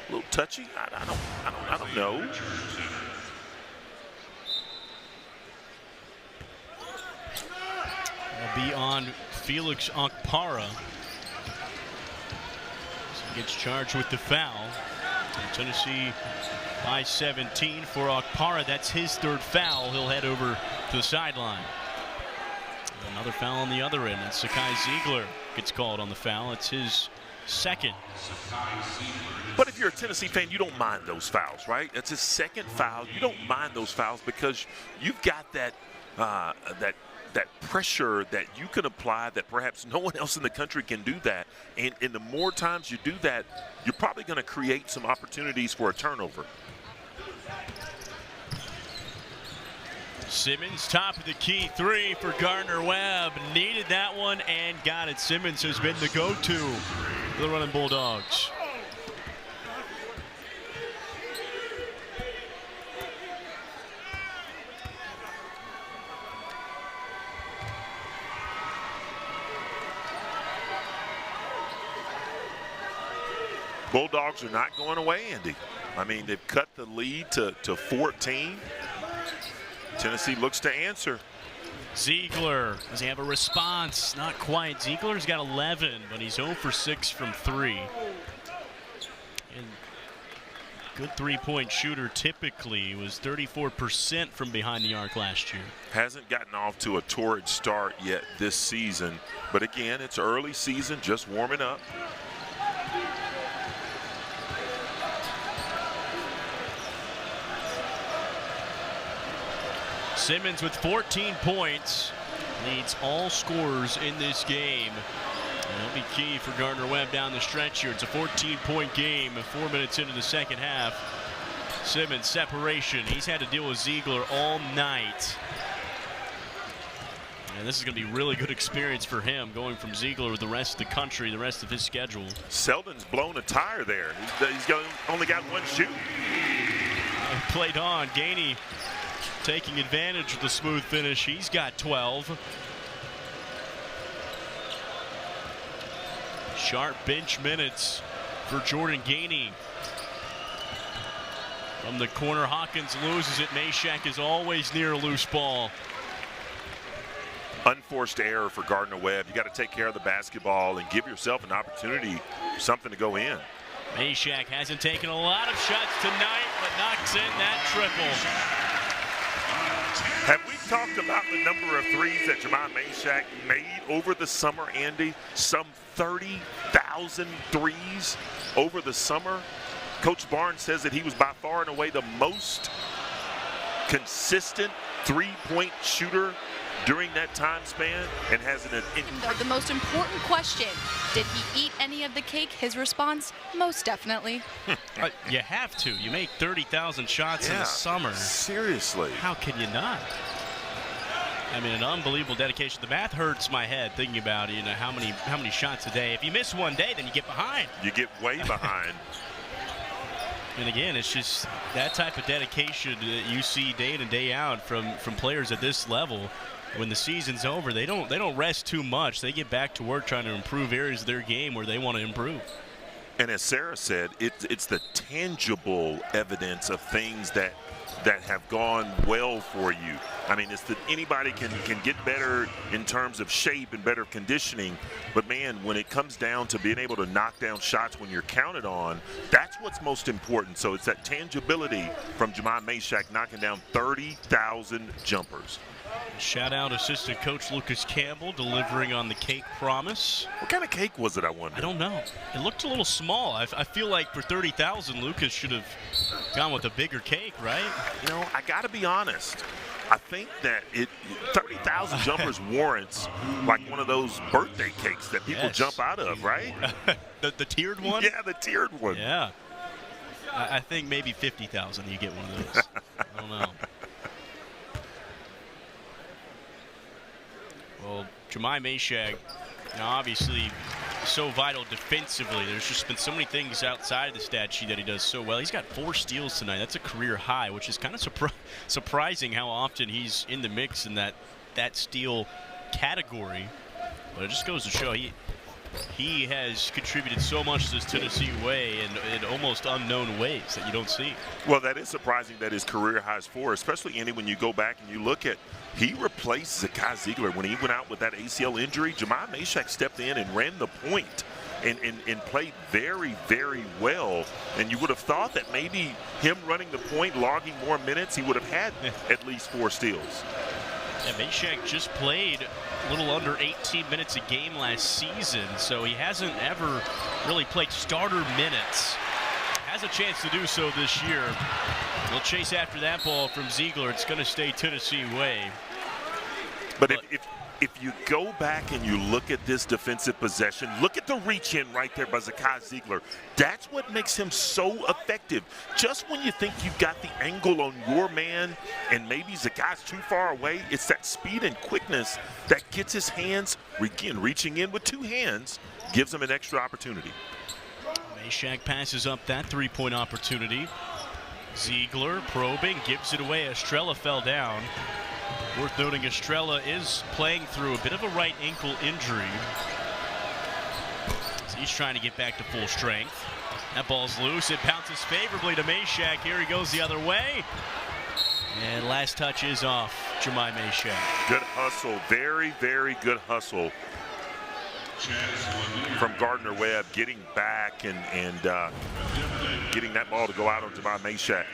Speaker 1: A little touchy. I don't know.
Speaker 2: Will be on Felix Okpara. So he gets charged with the foul. And Tennessee by 17 for Okpara. That's his 3rd foul. He'll head over to the sideline. Another foul on the other end, and Sakai Ziegler gets called on the foul. It's his 2nd.
Speaker 1: But if you're a Tennessee fan, you don't mind those fouls, right? That's his 2nd foul. You don't mind those fouls because you've got that that pressure that you can apply that perhaps no one else in the country can do that. And the more times you do that, you're probably going to create some opportunities for a turnover.
Speaker 2: Simmons, top of the key 3 for Garner-Webb. Needed that one and got it. Simmons has been the go-to for the Running Bulldogs.
Speaker 1: Bulldogs are not going away, Andy. I mean, they've cut the lead to 14. Tennessee looks to answer.
Speaker 2: Ziegler, does he have a response? Not quite. Ziegler's got 11, but he's 0 for 6 from 3. And good 3-point shooter typically. Was 34% from behind the arc last year.
Speaker 1: Hasn't gotten off to a torrid start yet this season. But again, it's early season, just warming up.
Speaker 2: Simmons with 14 points, leads all scorers in this game. And it'll be key for Garner-Webb down the stretch here. It's a 14-point game, 4 minutes into the second half. Simmons, separation. He's had to deal with Ziegler all night. And this is going to be a really good experience for him, going from Ziegler with the rest of the country, the rest of his schedule.
Speaker 1: Selden's blown a tire there. He's only got 1 shoot.
Speaker 2: Played on. Gainey taking advantage of the smooth finish. He's got 12. Sharp bench minutes for Jordan Gainey. From the corner, Hawkins loses it. Meshack is always near a loose ball.
Speaker 1: Unforced error for Gardner-Webb. You got to take care of the basketball and give yourself an opportunity for something to go in.
Speaker 2: Meshack hasn't taken a lot of shots tonight, but knocks in that triple.
Speaker 1: Have we talked about the number of threes that Jemai Meshack made over the summer, Andy? Some 30,000 threes over the summer. Coach Barnes says that he was by far and away the most consistent three-point shooter during that time span, and has an.
Speaker 4: The most important question: did he eat any of the cake? His response: most definitely.
Speaker 2: You have to. You make 30,000 shots in the summer.
Speaker 1: Seriously.
Speaker 2: How can you not? I mean, an unbelievable dedication. The math hurts my head thinking about how many shots a day. If you miss one day, then you get behind.
Speaker 1: You get way behind.
Speaker 2: And again, it's just that type of dedication that you see day in and day out from players at this level. When the season's over, they don't rest too much. They get back to work trying to improve areas of their game where they want to improve.
Speaker 1: And as Sarah said, it's the tangible evidence of things that that have gone well for you. I mean, it's that anybody can get better in terms of shape and better conditioning, but man, when it comes down to being able to knock down shots when you're counted on, that's what's most important. So it's that tangibility from Jemai Mashack knocking down 30,000 jumpers.
Speaker 2: Shout out assistant coach Lucas Campbell delivering on the cake promise.
Speaker 1: What kind of cake was it, I wonder?
Speaker 2: I don't know. It looked a little small. I feel like for 30,000, Lucas should have gone with a bigger cake, right?
Speaker 1: You know, I got to be honest. I think that 30,000 jumpers warrants like one of those birthday cakes that people jump out of, right?
Speaker 2: the tiered one?
Speaker 1: Yeah, the tiered one.
Speaker 2: Yeah. I think maybe 50,000 you get one of those. I don't know. Well, Jemai Mashack, obviously so vital defensively. There's just been so many things outside of the stat sheet that he does so well. He's got 4 steals tonight. That's a career high, which is kind of surprising how often he's in the mix in that steal category. But it just goes to show he has contributed so much to this Tennessee way in almost unknown ways that you don't see.
Speaker 1: Well, that is surprising that his career highs 4, especially, Andy, when you go back and you look at he replaced Zakai Ziegler when he went out with that ACL injury. Jemai Mashack stepped in and ran the point and played very, very well. And you would have thought that maybe him running the point, logging more minutes, he would have had at least 4 steals.
Speaker 2: Yeah, Mashack just played a little under 18 minutes a game last season, so he hasn't ever really played starter minutes. Has a chance to do so this year. He'll chase after that ball from Ziegler. It's going to stay Tennessee way.
Speaker 1: But if you go back and you look at this defensive possession, look at the reach in right there by Zakai Ziegler. That's what makes him so effective. Just when you think you've got the angle on your man and maybe Zakai's too far away, it's that speed and quickness that gets his hands, again, reaching in with 2 hands, gives him an extra opportunity.
Speaker 2: Mashack passes up that 3-point opportunity. Ziegler probing, gives it away. Estrella fell down. Worth noting, Estrella is playing through a bit of a right ankle injury. So he's trying to get back to full strength. That ball's loose. It bounces favorably to Mashack. Here he goes the other way. And last touch is off Jemai Mashack.
Speaker 1: Good hustle. Very, very good hustle from Gardner-Webb, getting back and getting that ball to go out on Jemai Mashack.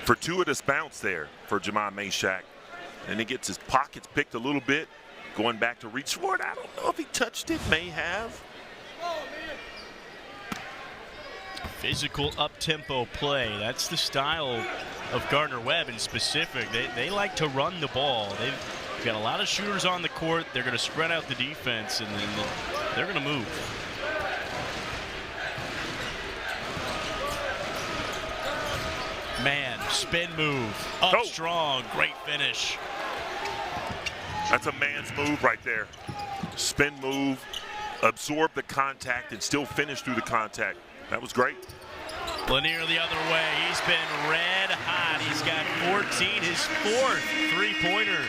Speaker 1: Fortuitous bounce there for Jemai Mashack. And he gets his pockets picked a little bit, going back to reach for it. I don't know if he touched it, may have.
Speaker 2: Physical up-tempo play. That's the style of Garner-Webb in specific. They like to run the ball. They've got a lot of shooters on the court. They're going to spread out the defense, and then they're going to move. Man, spin move, up strong, great finish.
Speaker 1: That's a man's move right there. Spin move, absorb the contact, and still finish through the contact. That was great.
Speaker 2: Lanier the other way. He's been red hot. He's got 14, his 4th 3-pointer.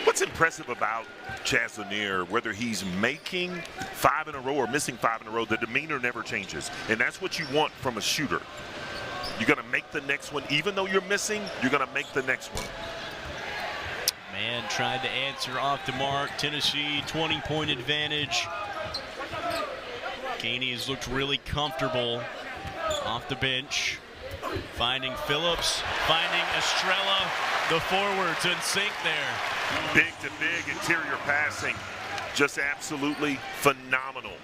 Speaker 1: What's impressive about Chaz Lanier, whether he's making 5 in a row or missing 5 in a row, the demeanor never changes. And that's what you want from a shooter. You're going to make the next one. Even though you're missing, you're going to make the next one.
Speaker 2: Man tried to answer off the mark. Tennessee, 20-point advantage. Gainey has looked really comfortable off the bench. Finding Phillips, finding Estrella. The forwards in sync there.
Speaker 1: Big to big interior passing. Just absolutely phenomenal.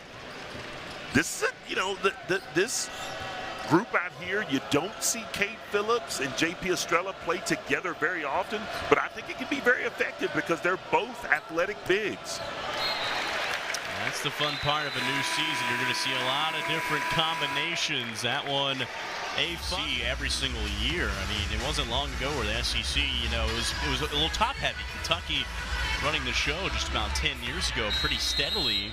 Speaker 1: This is, this group out here, you don't see Kate Phillips and JP Estrella play together very often, but I think it can be very effective because they're both athletic bigs.
Speaker 2: That's the fun part of a new season. You're going to see a lot of different combinations. That one, AFC every single year. I mean, it wasn't long ago where the SEC, it was a little top-heavy. Kentucky running the show just about 10 years ago pretty steadily.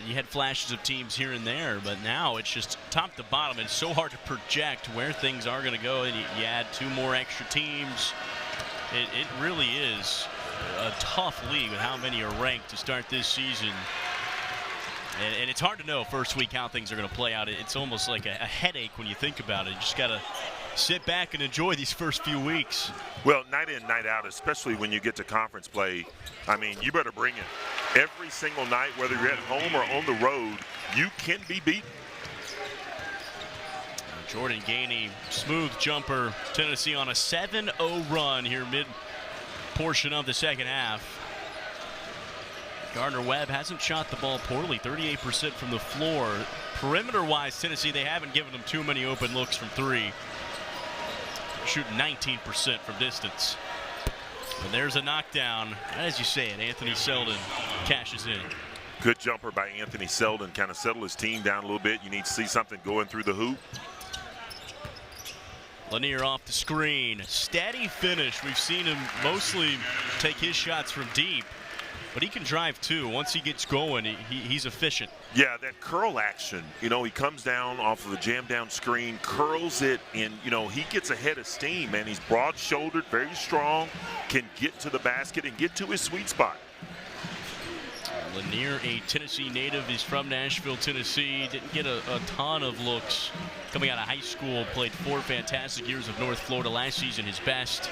Speaker 2: You had flashes of teams here and there, but now it's just top to bottom. It's so hard to project where things are going to go, and you add 2 more extra teams. It really is a tough league with how many are ranked to start this season. And it's hard to know first week how things are going to play out. It's almost like a headache when you think about it. You just got to sit back and enjoy these first few weeks.
Speaker 1: Well, night in, night out, especially when you get to conference play, I mean, you better bring it. Every single night, whether you're at home or on the road, you can be beaten.
Speaker 2: Jordan Gainey, smooth jumper. Tennessee on a 7-0 run here mid-portion of the second half. Garner-Webb hasn't shot the ball poorly, 38% from the floor. Perimeter-wise, Tennessee, they haven't given them too many open looks from three. Shooting 19% from distance. And there's a knockdown. As you say it, Anthony Selden cashes in.
Speaker 1: Good jumper by Anthony Selden, kind of settle his team down a little bit. You need to see something going through the hoop.
Speaker 2: Lanier off the screen. Steady finish. We've seen him mostly take his shots from deep. But he can drive too. Once he gets going, he's efficient.
Speaker 1: Yeah, that curl action. You know, he comes down off of a jam down screen, curls it, and, you know, he gets ahead of steam, man. He's broad-shouldered, very strong, can get to the basket and get to his sweet spot.
Speaker 2: Lanier, a Tennessee native, is from Nashville, Tennessee. Didn't get a ton of looks coming out of high school. Played 4 fantastic years of North Florida. Last season, his best.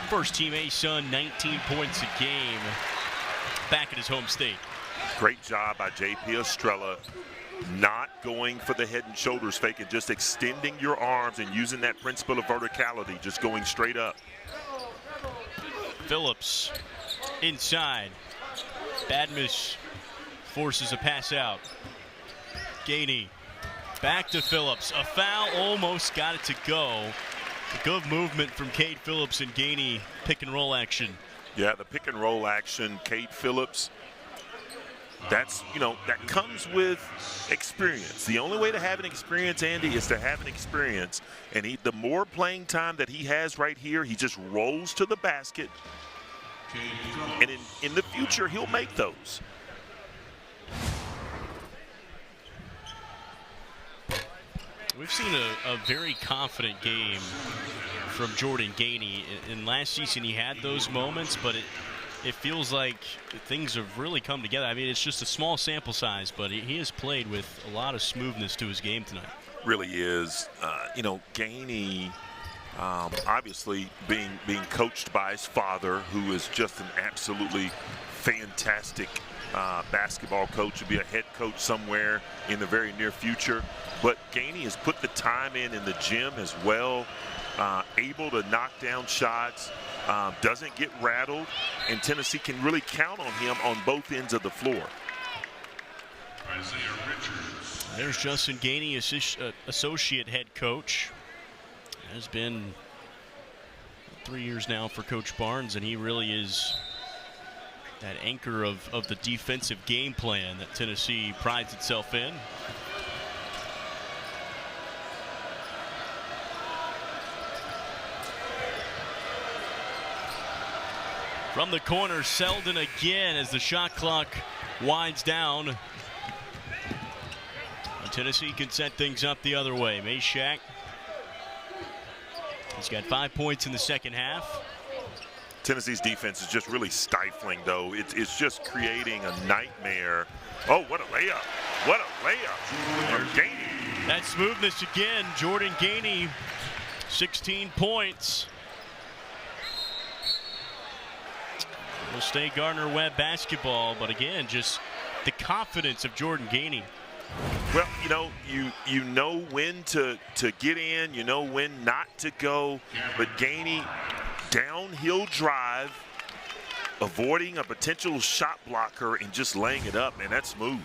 Speaker 2: First team A-Sun, 19 points a game. Back at his home state.
Speaker 1: Great job by J.P. Estrella, not going for the head and shoulders fake and just extending your arms and using that principle of verticality, just going straight up.
Speaker 2: Phillips inside. Badmus forces a pass out. Gainey back to Phillips. A foul, almost got it to go. Good movement from Cade Phillips and Gainey. Pick and roll action.
Speaker 1: Yeah, the pick and roll action, Cade Phillips, that's, you know, that comes with experience. The only way to have an experience, Andy, is to have an experience. And the more playing time that he has right here, he just rolls to the basket. And in the future, he'll make those.
Speaker 2: We've seen a very confident game from Jordan Gainey. In last season, he had those moments, but it feels like things have really come together. I mean, it's just a small sample size, but he has played with a lot of smoothness to his game tonight.
Speaker 1: Really is. You know, Gainey, obviously being coached by his father, who is just an absolutely fantastic basketball coach, will be a head coach somewhere in the very near future. But Gainey has put the time in the gym as well, able to knock down shots, doesn't get rattled, and Tennessee can really count on him on both ends of the floor.
Speaker 2: There's Justin Gainey, associate head coach. Has been 3 years now for Coach Barnes, and he really is that anchor of the defensive game plan that Tennessee prides itself in. From the corner, Selden again as the shot clock winds down. And Tennessee can set things up the other way. Meshack, he's got 5 points in the second half.
Speaker 1: Tennessee's defense is just really stifling, though. It's just creating a nightmare. Oh, what a layup. What a layup from Gainey.
Speaker 2: That smoothness again. Jordan Gainey, 16 points. Will stay Garner-Webb basketball, but again, just the confidence of Jordan Gainey.
Speaker 1: Well, you know, you know when to get in, you know when not to go, but Gainey, downhill drive, avoiding a potential shot blocker and just laying it up, man, that's smooth.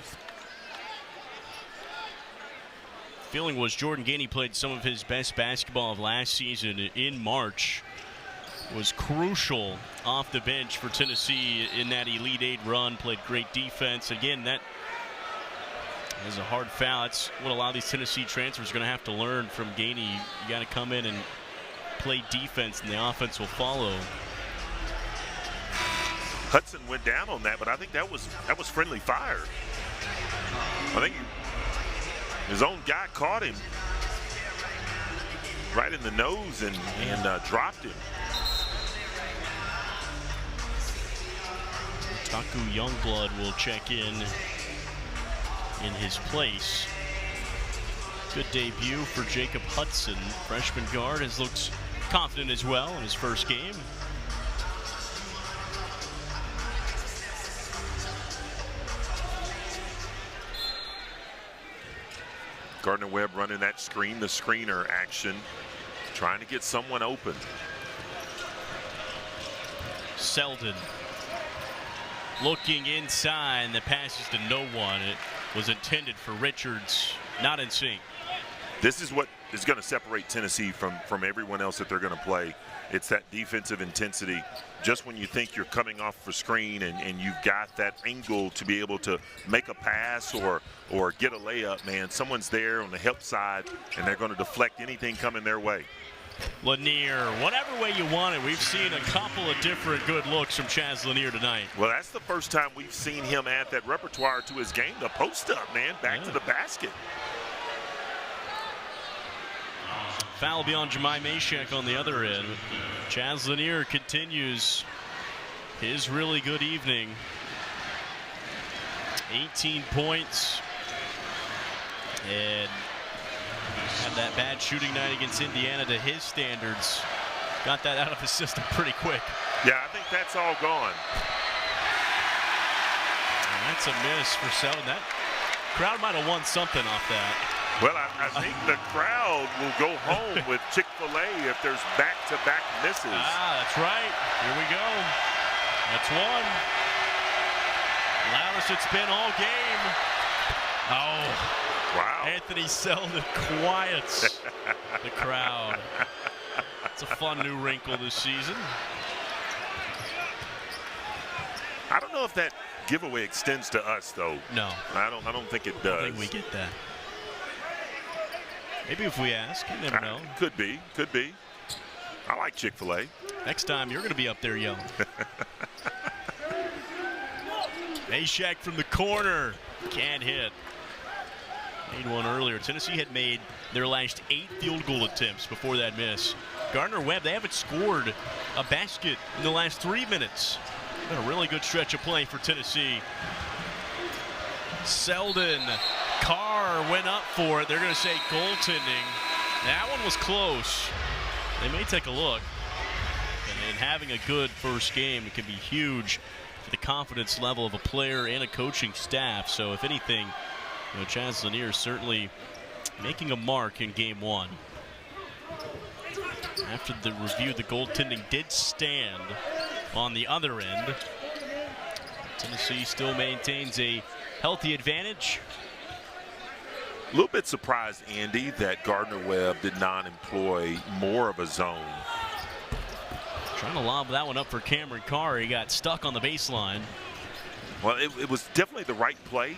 Speaker 2: Feeling was Jordan Gainey played some of his best basketball of last season in March. Was crucial off the bench for Tennessee in that Elite Eight run, played great defense. Again, that is a hard foul. That's what a lot of these Tennessee transfers are going to have to learn from Gainey. You got to come in and play defense, and the offense will follow.
Speaker 1: Hudson went down on that, but I think that was friendly fire. I think his own guy caught him right in the nose and dropped him.
Speaker 2: Taku Youngblood will check in in his place. Good debut for Jacob Hudson. Freshman guard has looked confident as well in his first game.
Speaker 1: Gardner-Webb running that screen, the screener action, trying to get someone open.
Speaker 2: Selden looking inside, and the pass is to no one. It was intended for Richards, not in sync.
Speaker 1: This is what is going to separate Tennessee from everyone else that they're going to play. It's that defensive intensity. Just when you think you're coming off for screen and you've got that angle to be able to make a pass or get a layup, man, someone's there on the help side, and they're going to deflect anything coming their way.
Speaker 2: Lanier, whatever way you want it, we've seen a couple of different good looks from Chaz Lanier tonight.
Speaker 1: Well, that's the first time we've seen him add that repertoire to his game. The post up, man, back to the basket.
Speaker 2: Foul beyond Jemai Mashak on the other end. Chaz Lanier continues his really good evening. 18 points. And had that bad shooting night against Indiana to his standards. Got that out of his system pretty quick.
Speaker 1: Yeah, I think that's all gone.
Speaker 2: And that's a miss for Selden. That crowd might have won something off that.
Speaker 1: Well, I think the crowd will go home with Chick-fil-A if there's back-to-back misses.
Speaker 2: That's right. Here we go. That's one. Loudest it's been all game. Oh.
Speaker 1: Wow.
Speaker 2: Anthony Selden quiets the crowd. It's a fun new wrinkle this season.
Speaker 1: I don't know if that giveaway extends to us, though.
Speaker 2: No.
Speaker 1: I don't think it does.
Speaker 2: I think we get that. Maybe if we ask, you never know.
Speaker 1: Could be. I like Chick-fil-A.
Speaker 2: Next time, you're going to be up there yelling. Mashak from the corner. Can't hit. Made one earlier. Tennessee had made their last 8 field goal attempts before that miss. Garner-Webb, they haven't scored a basket in the last 3 minutes. Been a really good stretch of play for Tennessee. Selden. Carr went up for it. They're going to say goaltending. That one was close. They may take a look. And having a good first game, it can be huge for the confidence level of a player and a coaching staff. So if anything, Chaz Lanier is certainly making a mark in game 1. After the review, the goaltending did stand on the other end. Tennessee still maintains a healthy advantage.
Speaker 1: A little bit surprised, Andy, that Gardner-Webb did not employ more of a zone.
Speaker 2: Trying to lob that one up for Cameron Carr. He got stuck on the baseline.
Speaker 1: Well, it was definitely the right play.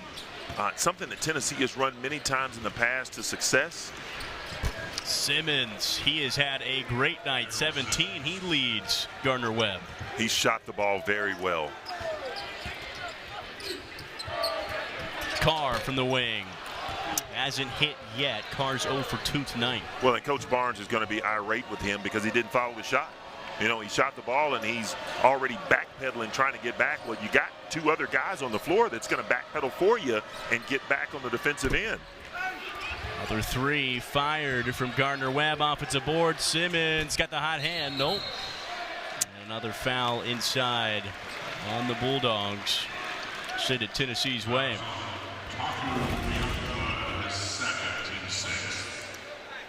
Speaker 1: Something that Tennessee has run many times in the past to success.
Speaker 2: Simmons, he has had a great night. 17, he leads Garner-Webb.
Speaker 1: He shot the ball very well.
Speaker 2: Carr from the wing. Hasn't hit yet. Carr's 0 for 2 tonight.
Speaker 1: Well, and Coach Barnes is going to be irate with him because he didn't follow the shot. He shot the ball and he's already backpedaling, trying to get back. Well, you got 2 other guys on the floor that's going to backpedal for you and get back on the defensive end.
Speaker 2: Another 3 fired from Gardner-Webb. Offensive board. Simmons got the hot hand. Nope. And another foul inside on the Bulldogs. Send it Tennessee's way.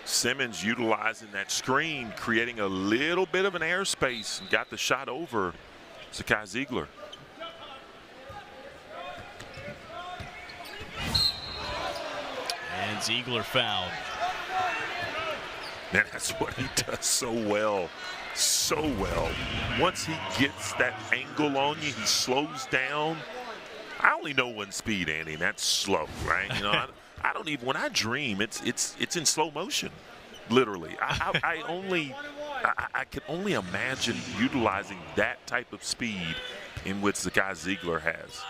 Speaker 1: Simmons utilizing that screen, creating a little bit of an airspace, and got the shot over Zakai Ziegler.
Speaker 2: And Ziegler fouled.
Speaker 1: Man, that's what he does so well. So well. Once he gets that angle on you, he slows down. I only know one speed, Andy, and that's slow, right? I don't even, when I dream, it's in slow motion, literally. I can only imagine utilizing that type of speed in which the guy Ziegler has.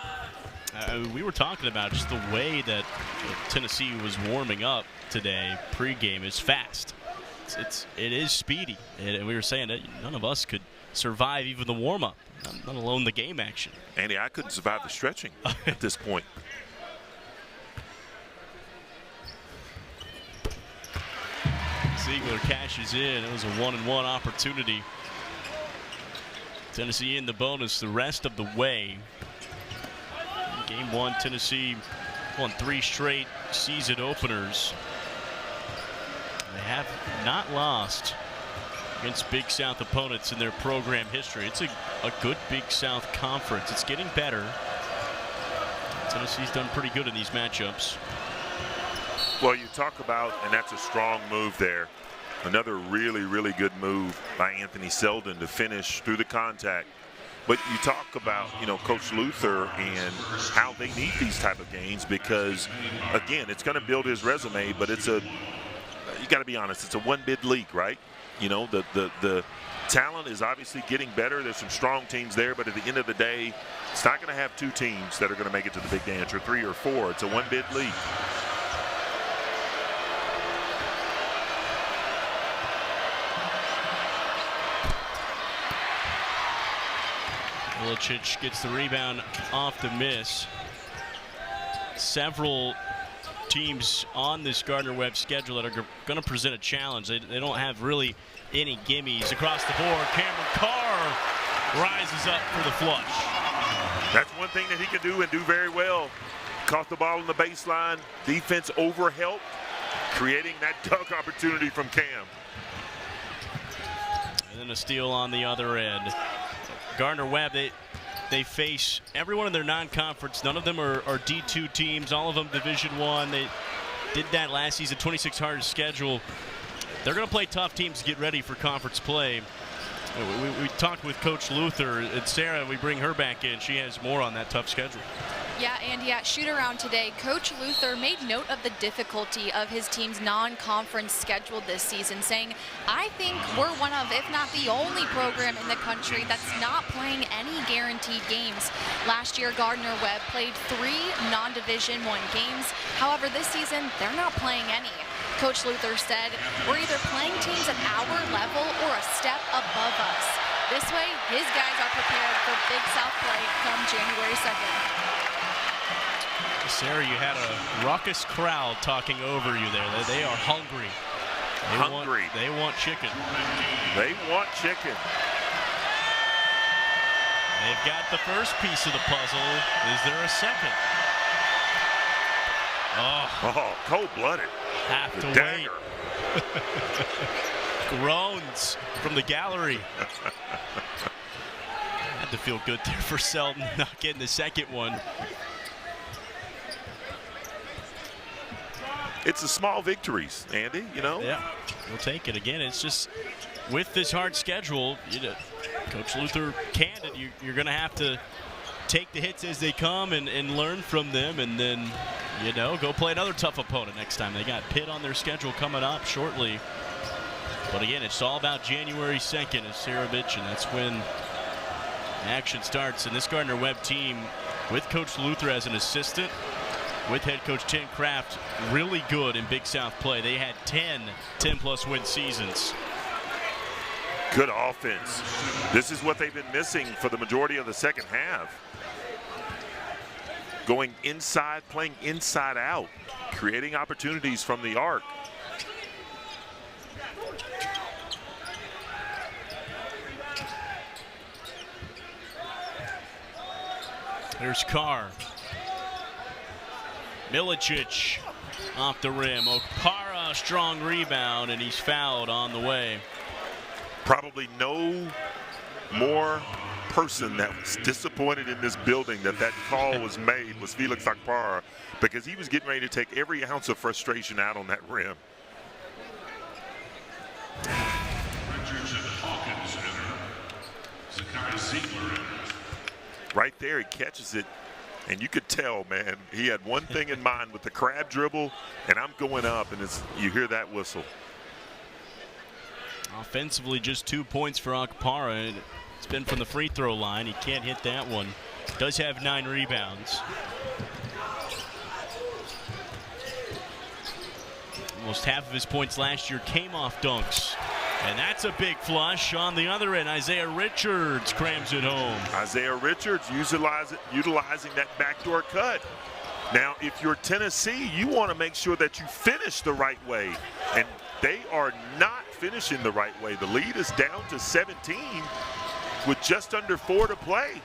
Speaker 2: We were talking about just the way that Tennessee was warming up today pregame is fast. It is speedy, and we were saying that none of us could survive even the warm-up, let alone the game action.
Speaker 1: Andy, I couldn't survive the stretching at this point.
Speaker 2: Ziegler cashes in. It was a 1-and-1 opportunity. Tennessee in the bonus the rest of the way. Game 1, Tennessee won 3 straight season openers. They have not lost against Big South opponents in their program history. It's a good Big South conference. It's getting better. Tennessee's done pretty good in these matchups.
Speaker 1: Well, you talk about, and that's a strong move there. Another really, really good move by Anthony Selden to finish through the contact. But you talk about, Coach Luther and how they need these type of games because, again, it's going to build his resume, but you got to be honest, it's a one-bid league, right? The talent is obviously getting better. There's some strong teams there, but at the end of the day, it's not going to have 2 teams that are going to make it to the Big Dance, or 3 or 4. It's a one-bid league.
Speaker 2: Milicic gets the rebound off the miss. Several teams on this Gardner-Webb schedule that are going to present a challenge. They don't have really any gimmies. Across the board, Cameron Carr rises up for the flush.
Speaker 1: That's one thing that he can do and do very well. Caught the ball in the baseline. Defense overhelped, creating that dunk opportunity from Cam.
Speaker 2: And then a steal on the other end. Garner-Webb, they face everyone in their non-conference. None of them are D2 teams. All of them Division I. They did that last season, 26 hard schedule. They're going to play tough teams to get ready for conference play. We talked with Coach Luther, and Sarah, we bring her back in. She has more on that tough schedule.
Speaker 4: Yeah, Andy, at shoot-around today, Coach Luther made note of the difficulty of his team's non-conference schedule this season, saying, I think we're one of, if not the only program in the country that's not playing any guaranteed games. Last year, Gardner-Webb played 3 non-Division I games. However, this season, they're not playing any. Coach Luther said, we're either playing teams at our level or a step above us. This way, his guys are prepared for Big South play come January 2nd.
Speaker 2: Sarah, you had a raucous crowd talking over you there. They are hungry. They want chicken.
Speaker 1: They want chicken.
Speaker 2: They've got the first piece of the puzzle. Is there a second?
Speaker 1: Oh, cold-blooded.
Speaker 2: Have to wait. Groans from the gallery. Had to feel good there for Selden not getting the second one.
Speaker 1: It's the small victories, Andy,
Speaker 2: Yeah, we'll take it. Again, it's just with this hard schedule, Coach Luther candid, you're going to have to take the hits as they come and learn from them, and then, go play another tough opponent next time. They got Pitt on their schedule coming up shortly. But again, it's all about January 2nd, as Sarah mentioned. That's when action starts. And this Gardner-Webb team, with Coach Luther as an assistant, with head coach Tim Kraft, really good in Big South play. They had 10-plus win seasons.
Speaker 1: Good offense. This is what they've been missing for the majority of the second half. Going inside, playing inside out, creating opportunities from the arc.
Speaker 2: There's Carr. Milicic off the rim. Okpara, strong rebound, and he's fouled on the way.
Speaker 1: Probably no more person that was disappointed in this building that call was made was Felix Okpara, because he was getting ready to take every ounce of frustration out on that rim.
Speaker 3: Richards and Hawkins enter. Zakai Ziegler.
Speaker 1: Right there, he catches it. And you could tell, man, he had one thing in mind with the crab dribble, and I'm going up, and you hear that whistle.
Speaker 2: Offensively, just 2 points for Okpara. It's been from the free throw line. He can't hit that one. Does have 9 rebounds. Almost half of his points last year came off dunks. And that's a big flush on the other end. Isaiah Richards crams it home.
Speaker 1: Isaiah Richards utilizing that backdoor cut. Now, if you're Tennessee, you want to make sure that you finish the right way, and they are not finishing the right way. The lead is down to 17 with just under 4 to play.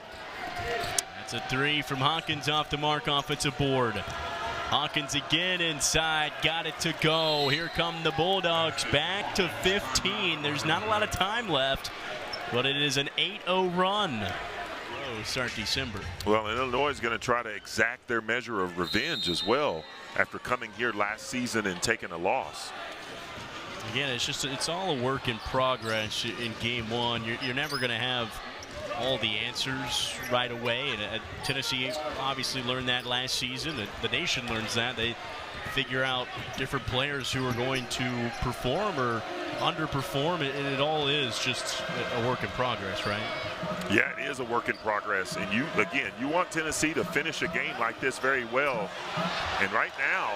Speaker 2: That's a 3 from Hawkins off the mark, offensive board. Hawkins again inside, got it to go. Here come the Bulldogs back to 15. There's not a lot of time left, but it is an 8-0 run. Start December.
Speaker 1: Well, Illinois is going to try to exact their measure of revenge as well after coming here last season and taking a loss.
Speaker 2: Again, it's all a work in progress in game one. You're never going to have all the answers right away, and Tennessee obviously learned that last season. The nation learns that. They figure out different players who are going to perform or underperform, and it all is just a work in progress, right?
Speaker 1: Yeah, it is a work in progress, and you want Tennessee to finish a game like this very well, and right now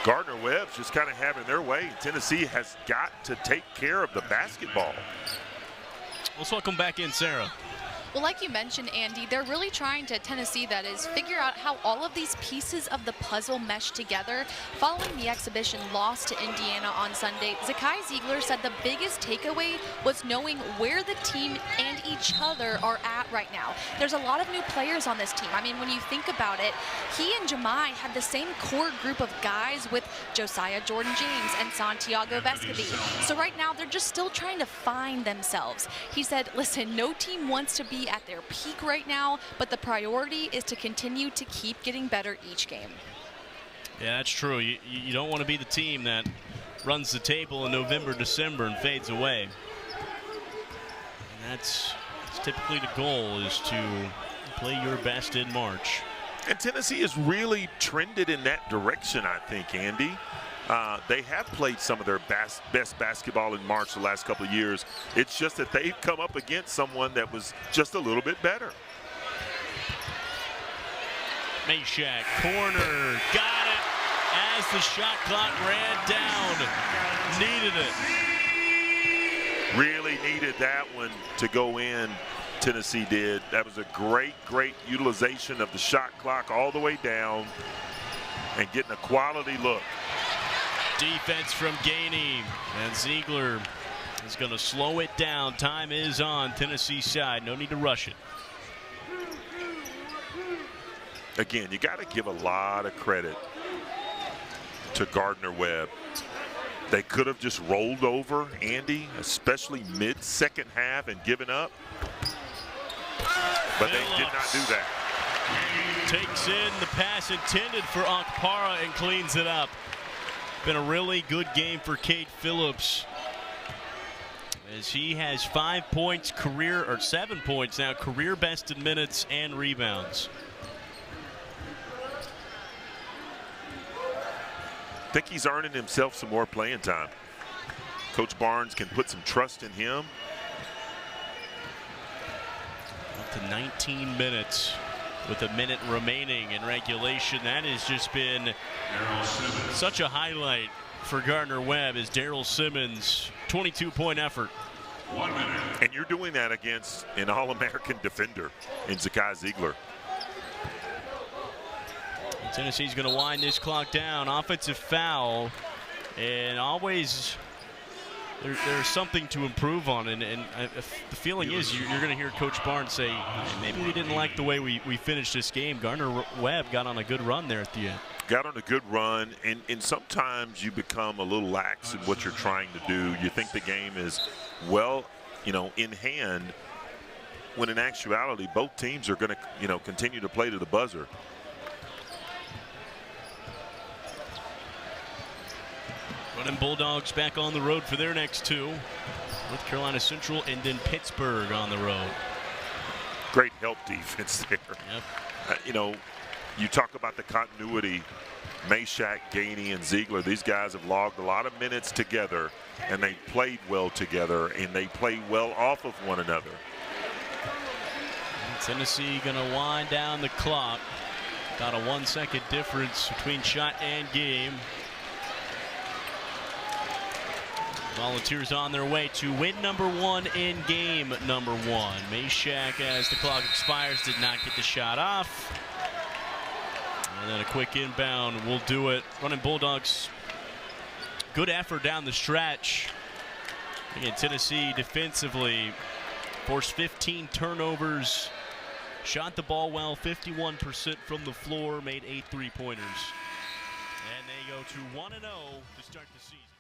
Speaker 1: Gardner-Webb's just kind of having their way. Tennessee has got to take care of the basketball.
Speaker 2: Let's welcome back in Sarah.
Speaker 4: Well, like you mentioned, Andy, they're really trying to, Tennessee that is, figure out how all of these pieces of the puzzle mesh together. Following the exhibition loss to Indiana on Sunday, Zakai Ziegler said the biggest takeaway was knowing where the team and each other are at right now. There's a lot of new players on this team. I mean, when you think about it, he and Jahmai had the same core group of guys with Josiah Jordan-James and Santiago Vescovi. So right now, they're just still trying to find themselves. He said, listen, no team wants to be at their peak right now, but the priority is to continue to keep getting better each game.
Speaker 2: Yeah, that's true. You don't want to be the team that runs the table in November, December, and fades away. And that's typically the goal, is to play your best in March.
Speaker 1: And Tennessee has really trended in that direction, I think, Andy. They have played some of their best basketball in March the last couple of years. It's just that they've come up against someone that was just a little bit better.
Speaker 2: Meshack, corner, got it as the shot clock ran down. Needed it.
Speaker 1: Really needed that one to go in. Tennessee did. That was a great utilization of the shot clock all the way down and getting a quality look.
Speaker 2: Defense from Gainey, and Ziegler is going to slow it down. Time is on Tennessee's side. No need to rush it.
Speaker 1: Again, you got to give a lot of credit to Gardner-Webb. They could have just rolled over, Andy, especially mid-second half, and given up. But they did not do that.
Speaker 2: Takes in the pass intended for Okpara and cleans it up. Been a really good game for Cade Phillips, as he has 5 points, 7 points now, career best in minutes and rebounds.
Speaker 1: I think he's earning himself some more playing time. Coach Barnes can put some trust in him.
Speaker 2: Up to 19 minutes with a minute remaining in regulation. That has just been such a highlight for Gardner-Webb, as Daryl Simmons, 22-point effort.
Speaker 3: 1 minute.
Speaker 1: And you're doing that against an All-American defender in Zakai Ziegler.
Speaker 2: Tennessee's going to wind this clock down. Offensive foul, and always there's something to improve on, and the feeling is you're going to hear Coach Barnes say, maybe we didn't like the way we finished this game. Garner-Webb got on a good run there at the end.
Speaker 1: Got on a good run, and sometimes you become a little lax in what you're trying to do. You think the game is, well, in hand, when in actuality, both teams are going to, continue to play to the buzzer.
Speaker 2: Running Bulldogs back on the road for their next two. North Carolina Central and then Pittsburgh on the road.
Speaker 1: Great help defense there.
Speaker 2: Yep.
Speaker 1: You talk about the continuity. Meshack, Gainey, and Ziegler, these guys have logged a lot of minutes together, and they played well together, and they play well off of one another.
Speaker 2: And Tennessee going to wind down the clock. About a 1 second difference between shot and game. Volunteers on their way to win #1 in game #1. Meshack, as the clock expires, did not get the shot off. And And then a quick inbound will do it. Running Bulldogs, good effort down the stretch. Again, Tennessee defensively forced 15 turnovers, shot the ball well, 51% from the floor, made 8 3-pointers. And they go to 1-0 to start the season.